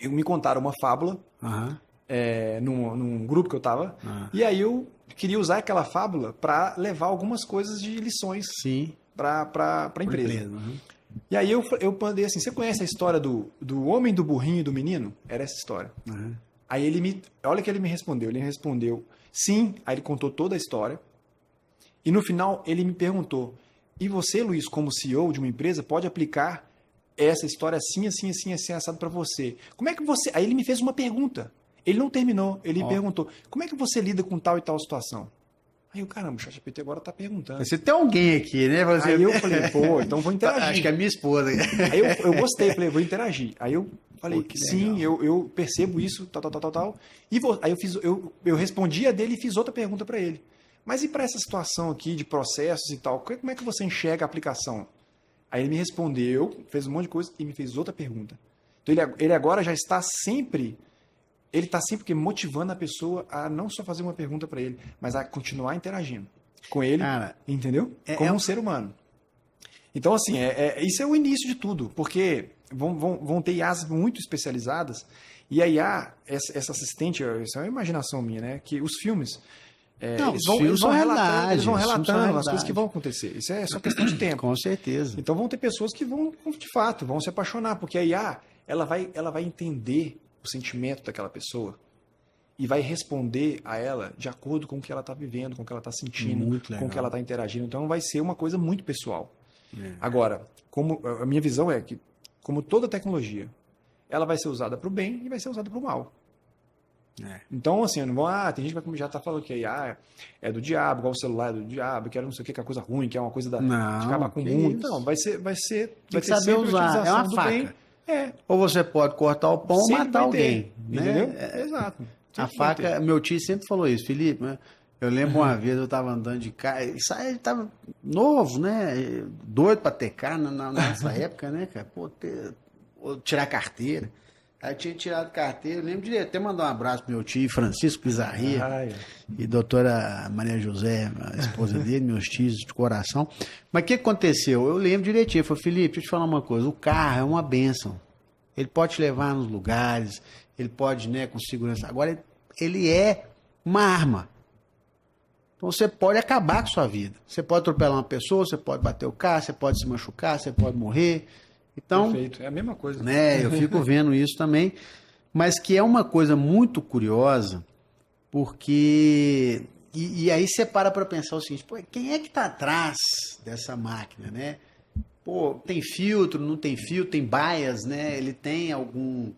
Me contaram uma fábula num grupo que eu estava, e aí eu queria usar aquela fábula para levar algumas coisas de lições para a empresa. E aí eu mandei assim, você conhece a história do homem, do burrinho e do menino? Era essa história. Aí olha que ele me respondeu. Ele respondeu, sim. Aí ele contou toda a história. E no final ele me perguntou, e você, Luiz, como CEO de uma empresa, pode aplicar essa história assim, assim, assim, assim, assado para você? Como é que você... Aí ele me fez uma pergunta. Ele não terminou. Ele perguntou, como é que você lida com tal e tal situação? Aí eu, caramba, o ChatGPT agora tá perguntando. Você tem alguém aqui, né? Aí eu falei, então vou interagir. Acho que é minha esposa. Aí eu gostei, falei, vou interagir. Aí eu falei, sim, eu percebo isso, tal. E aí eu respondi a dele e fiz outra pergunta para ele. Mas e para essa situação aqui de processos e tal, como é que você enxerga a aplicação? Aí ele me respondeu, fez um monte de coisa e me fez outra pergunta. Então ele agora já está sempre... Ele está sempre motivando a pessoa a não só fazer uma pergunta para ele, mas a continuar interagindo com ele, entendeu? Como um ser humano. Então, assim, isso é o início de tudo, porque vão ter IAs muito especializadas, e a IA, essa assistente, isso é uma imaginação minha, né? Que os filmes... eles vão relatando as coisas que vão acontecer. Isso é só questão de tempo. Com certeza. Então vão ter pessoas que vão, de fato, vão se apaixonar, porque a IA ela vai entender o sentimento daquela pessoa e vai responder a ela de acordo com o que ela está vivendo, com o que ela está sentindo, com o que ela está interagindo. Então vai ser uma coisa muito pessoal. Agora, a minha visão é que, como toda tecnologia, ela vai ser usada para o bem e vai ser usada para o mal. Então, assim, tem gente que vai já tá falando que é do diabo, igual o celular é do diabo, que era não sei o que é coisa ruim, que é uma coisa de acabar com o mundo. Então, vai ter saber usar. É uma faca. Bem. Ou você pode cortar o pão ou matar alguém. Entendeu? Exato. A faca, meu tio sempre falou isso, Felipe, né? Eu lembro uma vez eu estava andando de carro, isso aí ele estava novo, né? Doido para ter carro nessa época, né, cara? Tirar carteira. Aí eu tinha tirado carteira, eu lembro de até mandar um abraço pro meu tio Francisco Pizarria e doutora Maria José, a esposa dele, meus tios de coração. Mas o que aconteceu? Eu lembro direitinho, eu falei, Felipe, deixa eu te falar uma coisa, o carro é uma bênção. Ele pode te levar nos lugares, ele pode, né, com segurança. Agora, ele é uma arma. Então você pode acabar com a sua vida. Você pode atropelar uma pessoa, você pode bater o carro, você pode se machucar, você pode morrer. Então, perfeito, é a mesma coisa. Né, eu fico vendo isso também, mas que é uma coisa muito curiosa, porque... E aí você para pensar o seguinte, pô, quem é que está atrás dessa máquina, né? Pô, tem filtro, não tem filtro, tem bias, né? Ele tem algum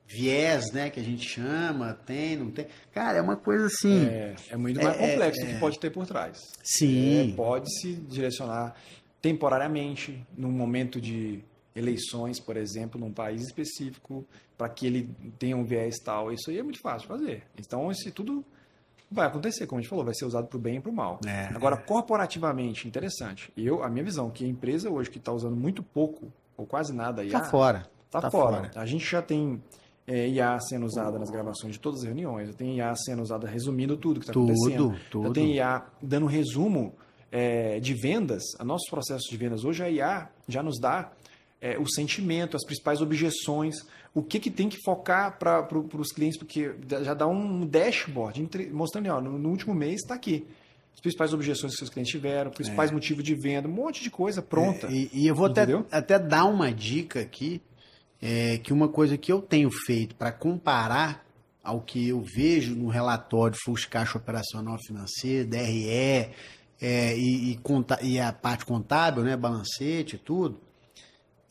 viés, né, que a gente chama, tem, não tem. Cara, é uma coisa assim... É muito mais complexo do que pode ter por trás. Sim. Pode se direcionar temporariamente, num momento de eleições, por exemplo, num país específico, para que ele tenha um viés tal. Isso aí é muito fácil de fazer. Então, isso tudo vai acontecer, como a gente falou, vai ser usado para o bem e para o mal. Agora, corporativamente, interessante. A minha visão, que a empresa hoje que está usando muito pouco, ou quase nada IA... Está fora. Está fora. A gente já tem IA sendo usada nas gravações de todas as reuniões, já tem IA sendo usada resumindo tudo que está acontecendo. Tudo. Já tem IA dando resumo de vendas. A nossos processos de vendas hoje, a IA já nos dá o sentimento, as principais objeções, o que tem que focar para os clientes, porque já dá um dashboard mostrando, no último mês está aqui. As principais objeções que seus clientes tiveram, os principais motivos de venda, um monte de coisa pronta. E eu vou até dar uma dica aqui, que uma coisa que eu tenho feito para comparar ao que eu vejo no relatório de fluxo de caixa operacional financeiro, DRE, e a parte contábil, né, balancete e tudo,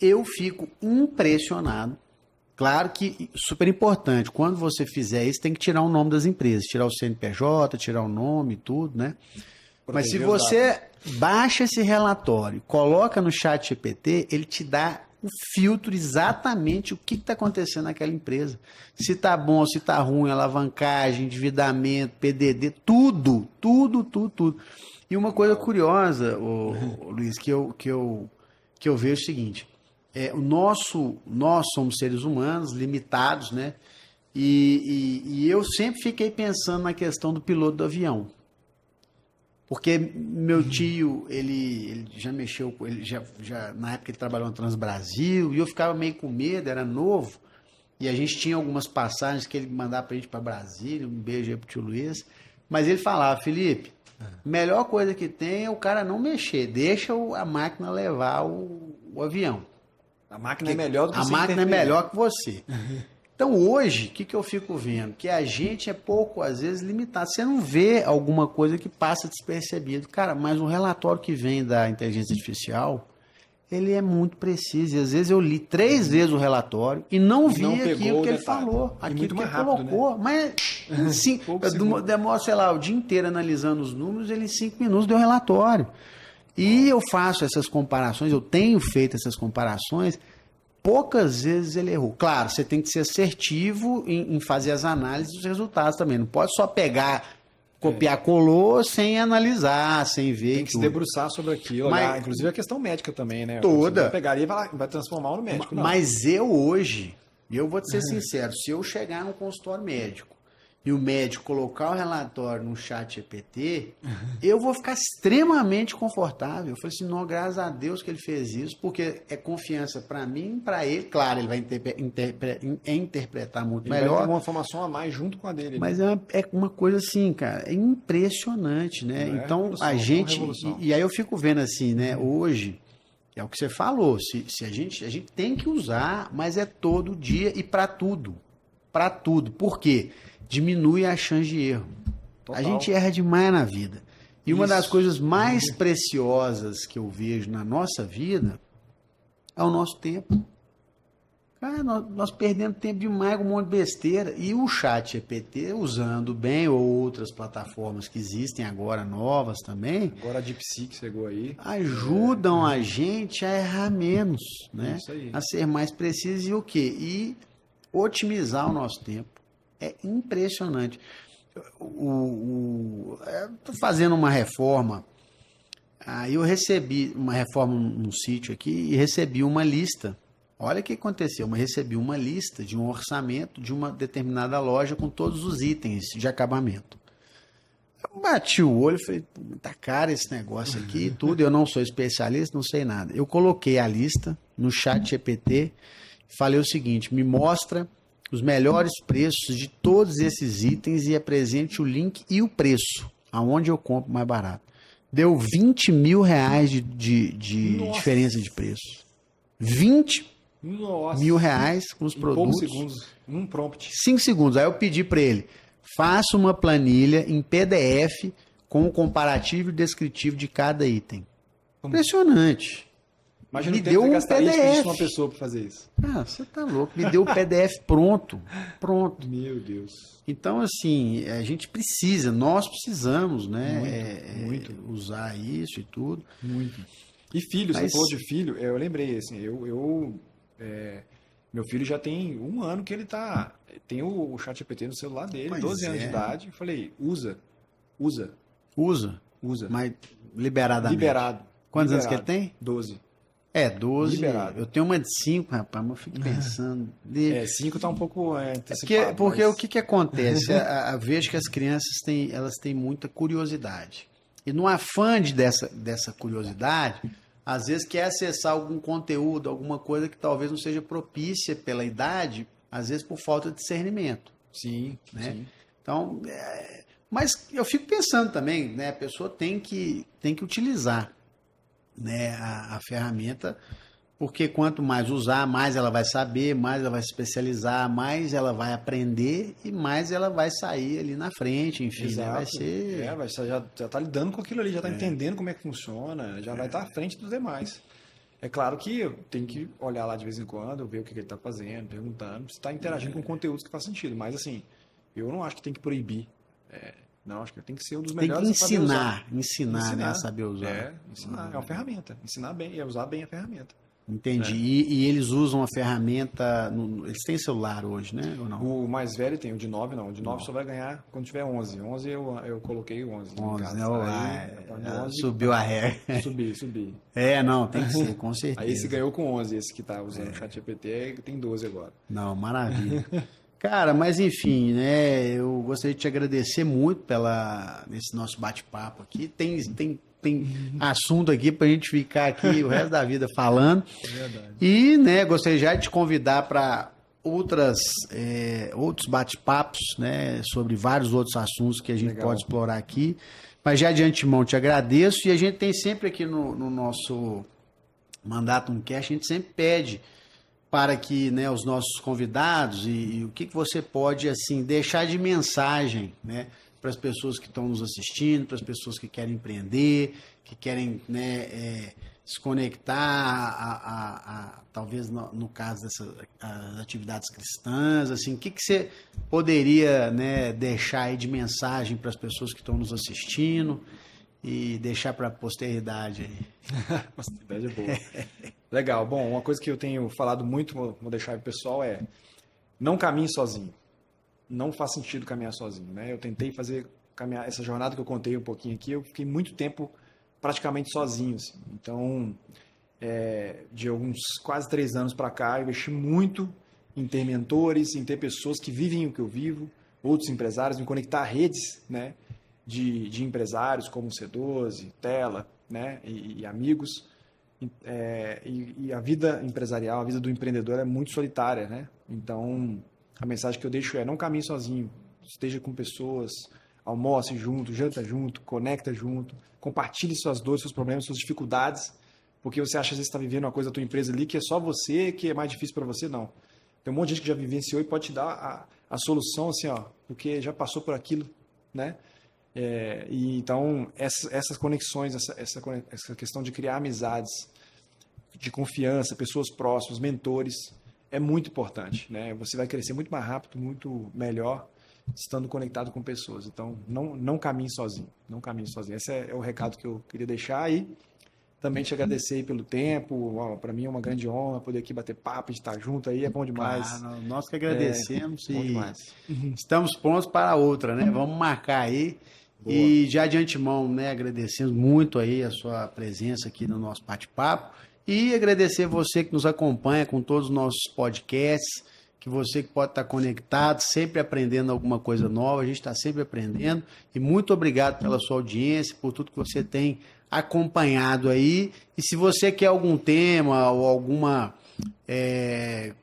eu fico impressionado. Claro que, super importante, quando você fizer isso, tem que tirar o nome das empresas, tirar o CNPJ, tirar o nome e tudo, né? Mas se você baixa esse relatório, coloca no chat GPT, ele te dá o filtro exatamente o que está acontecendo naquela empresa. Se está bom, se está ruim, alavancagem, endividamento, PDD, tudo. E uma coisa curiosa, Luiz, que eu vejo o seguinte, nós somos seres humanos, limitados, né? E eu sempre fiquei pensando na questão do piloto do avião. Porque meu tio, ele já mexeu com ele, na época ele trabalhou na Transbrasil, e eu ficava meio com medo, era novo, e a gente tinha algumas passagens que ele mandava pra gente para Brasília, um beijo aí pro tio Luiz, mas ele falava, Felipe, melhor coisa que tem é o cara não mexer, deixa a máquina levar o avião. A máquina é melhor do que você. A máquina é melhor que você. Então hoje, o que eu fico vendo? Que a gente é pouco, às vezes, limitado. Você não vê alguma coisa que passa despercebido. Cara, mas o relatório que vem da inteligência artificial, ele é muito preciso. E às vezes eu li 3 vezes o relatório e não vi aquilo que ele falou, aquilo que ele colocou. Né? Mas sim, demora, sei lá, o dia inteiro analisando os números, ele em 5 minutos deu relatório. E eu faço essas comparações, eu tenho feito essas comparações. Poucas vezes ele errou. Claro, você tem que ser assertivo em fazer as análises dos resultados também. Não pode só pegar, copiar, colou, sem analisar, sem ver. Tem que se debruçar sobre aquilo. Olhar, inclusive a questão médica também, né? Toda. Você vai pegar e vai transformar no médico. Não. Mas eu hoje, eu vou te ser sincero, se eu chegar num consultório médico e o médico colocar o relatório no chat GPT, eu vou ficar extremamente confortável. Eu falei assim, não, graças a Deus que ele fez isso, porque é confiança para mim e para ele. Claro, ele vai interpretar muito melhor. Vai ter uma informação a mais junto com a dele. Mas é uma coisa assim, cara, é impressionante, né? Então, a gente... E aí eu fico vendo assim, né? Hoje, é o que você falou, se a gente tem que usar, mas é todo dia e para tudo. Para tudo. Por quê? Diminui a chance de erro. Total. A gente erra demais na vida. E uma das coisas mais preciosas que eu vejo na nossa vida é o nosso tempo. Cara, nós perdemos tempo demais com um monte de besteira. E o chat GPT, usando bem, ou outras plataformas que existem agora, novas também. Agora a DeepSeek chegou aí. Ajudam a gente a errar menos, né? Isso aí. A ser mais preciso e o quê? E otimizar o nosso tempo. É impressionante. Estou fazendo uma reforma. Aí eu recebi uma reforma num sítio aqui e recebi uma lista. Olha o que aconteceu. Eu recebi uma lista de um orçamento de uma determinada loja com todos os itens de acabamento. Eu bati o olho e falei, tá caro esse negócio aqui e tudo. Eu não sou especialista, não sei nada. Eu coloquei a lista no chat GPT e falei o seguinte, me mostra os melhores preços de todos esses itens e apresente o link e o preço, aonde eu compro mais barato. Deu 20 mil reais de diferença de preço. 20 mil reais com os produtos. Poucos segundos, um prompt. 5 segundos. Aí eu pedi para ele, faça uma planilha em PDF com o comparativo e descritivo de cada item. Impressionante. Imagina me deu um PDF. Uma pessoa para fazer isso. Ah, você tá louco. Me deu o PDF pronto. Meu Deus. Então, assim, a gente precisa, nós precisamos, né? Muito. Usar isso e tudo. Muito. E filho, você falou de filho, eu lembrei, assim, meu filho já tem 1 ano que ele tem o ChatGPT no celular dele, 12 anos de idade. Eu falei, usa. Mas liberadamente. Liberado. Quantos anos que ele tem? 12. 12. Liberado. Eu tenho uma de 5, rapaz, mas eu fico pensando. 5 tá um pouco antecipado. Porque o que acontece? Eu vejo que as crianças têm muita curiosidade. E no afã dessa curiosidade, às vezes quer acessar algum conteúdo, alguma coisa que talvez não seja propícia pela idade, às vezes por falta de discernimento. Sim, né? Sim. Então, mas eu fico pensando também, né? A pessoa tem que utilizar, né, a ferramenta, porque quanto mais usar, mais ela vai saber, mais ela vai se especializar, mais ela vai aprender e mais ela vai sair ali na frente, enfim, né? Vai ser... já tá lidando com aquilo ali, já tá entendendo como é que funciona, já vai estar à frente dos demais. É claro que eu tenho que olhar lá de vez em quando, ver o que ele tá fazendo, perguntando, se tá interagindo com conteúdos que faz sentido, mas assim, eu não acho que tem que proibir Não, acho que tem que ser um dos Tem melhores. que ensinar, né? A saber usar. Ensinar. É uma ferramenta. Ensinar bem, é usar bem a ferramenta. Entendi. E eles usam a ferramenta. Eles têm celular hoje, né? Ou não? O mais velho tem, o de 9 não. O de 9 só vai ganhar quando tiver 11. 11 eu coloquei o 11. 11, né? Aí, 11, subiu a ré. Subi. Não, tem que ser, com certeza. Aí esse ganhou com 11, esse que tá usando o ChatGPT tem 12 agora. Não, maravilha. Cara, mas enfim, né? Eu gostaria de te agradecer muito nesse nosso bate-papo aqui. Tem assunto aqui pra gente ficar aqui o resto da vida falando. É verdade. E, né, gostaria já de te convidar para outros bate-papos, né, sobre vários outros assuntos que a gente pode explorar aqui. Mas já de antemão te agradeço, e a gente tem sempre aqui no nosso Mandatum Cast, a gente sempre pede para que, né, os nossos convidados e o que você pode assim deixar de mensagem, né, para as pessoas que estão nos assistindo, para as pessoas que querem empreender, que querem, né, se conectar talvez no caso dessas atividades cristãs, assim, o que você poderia, né, deixar aí de mensagem para as pessoas que estão nos assistindo e deixar para a posteridade aí? Posteridade é boa. Legal. Bom, uma coisa que eu tenho falado muito, vou deixar para o pessoal, é não caminhe sozinho. Não faz sentido caminhar sozinho, né? Eu tentei caminhar essa jornada que eu contei um pouquinho aqui, eu fiquei muito tempo praticamente sozinho, assim. Então, de alguns quase 3 anos para cá, eu investi muito em ter mentores, em ter pessoas que vivem o que eu vivo, outros empresários, em conectar redes, né, de empresários como C12, Tela, né, e amigos. E a vida empresarial, a vida do empreendedor é muito solitária, né? Então, a mensagem que eu deixo é: não caminhe sozinho, esteja com pessoas, almoce junto, janta junto, conecta junto, compartilhe suas dores, seus problemas, suas dificuldades, porque você acha que você está vivendo uma coisa da tua empresa ali que é só você, que é mais difícil para você. Não. Tem um monte de gente que já vivenciou e pode te dar a solução, assim, ó, porque já passou por aquilo, né? E então, essas conexões, essa questão de criar amizades, de confiança, pessoas próximas, mentores, é muito importante, né? Você vai crescer muito mais rápido, muito melhor, estando conectado com pessoas. Então, não caminhe sozinho. Não caminhe sozinho. Esse é o recado que eu queria deixar aí. Também te agradecer aí pelo tempo. Para mim é uma grande honra poder aqui bater papo, de estar junto aí. É bom demais. Claro, nós que agradecemos. Bom demais. Estamos prontos para outra, né? Vamos marcar aí. Boa. E já de antemão, né, agradecemos muito aí a sua presença aqui no nosso bate-papo. E agradecer você que nos acompanha com todos os nossos podcasts, que você que pode estar conectado, sempre aprendendo alguma coisa nova, a gente está sempre aprendendo. E muito obrigado pela sua audiência, por tudo que você tem acompanhado aí. E se você quer algum tema ou alguma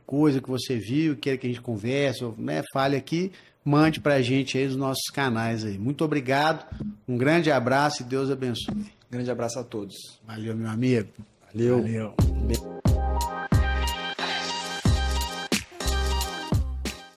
coisa que você viu, quer que a gente converse, ou, né, fale aqui, mande para a gente aí nos nossos canais aí. Muito obrigado, um grande abraço e Deus abençoe. Grande abraço a todos. Valeu, meu amigo. Valeu.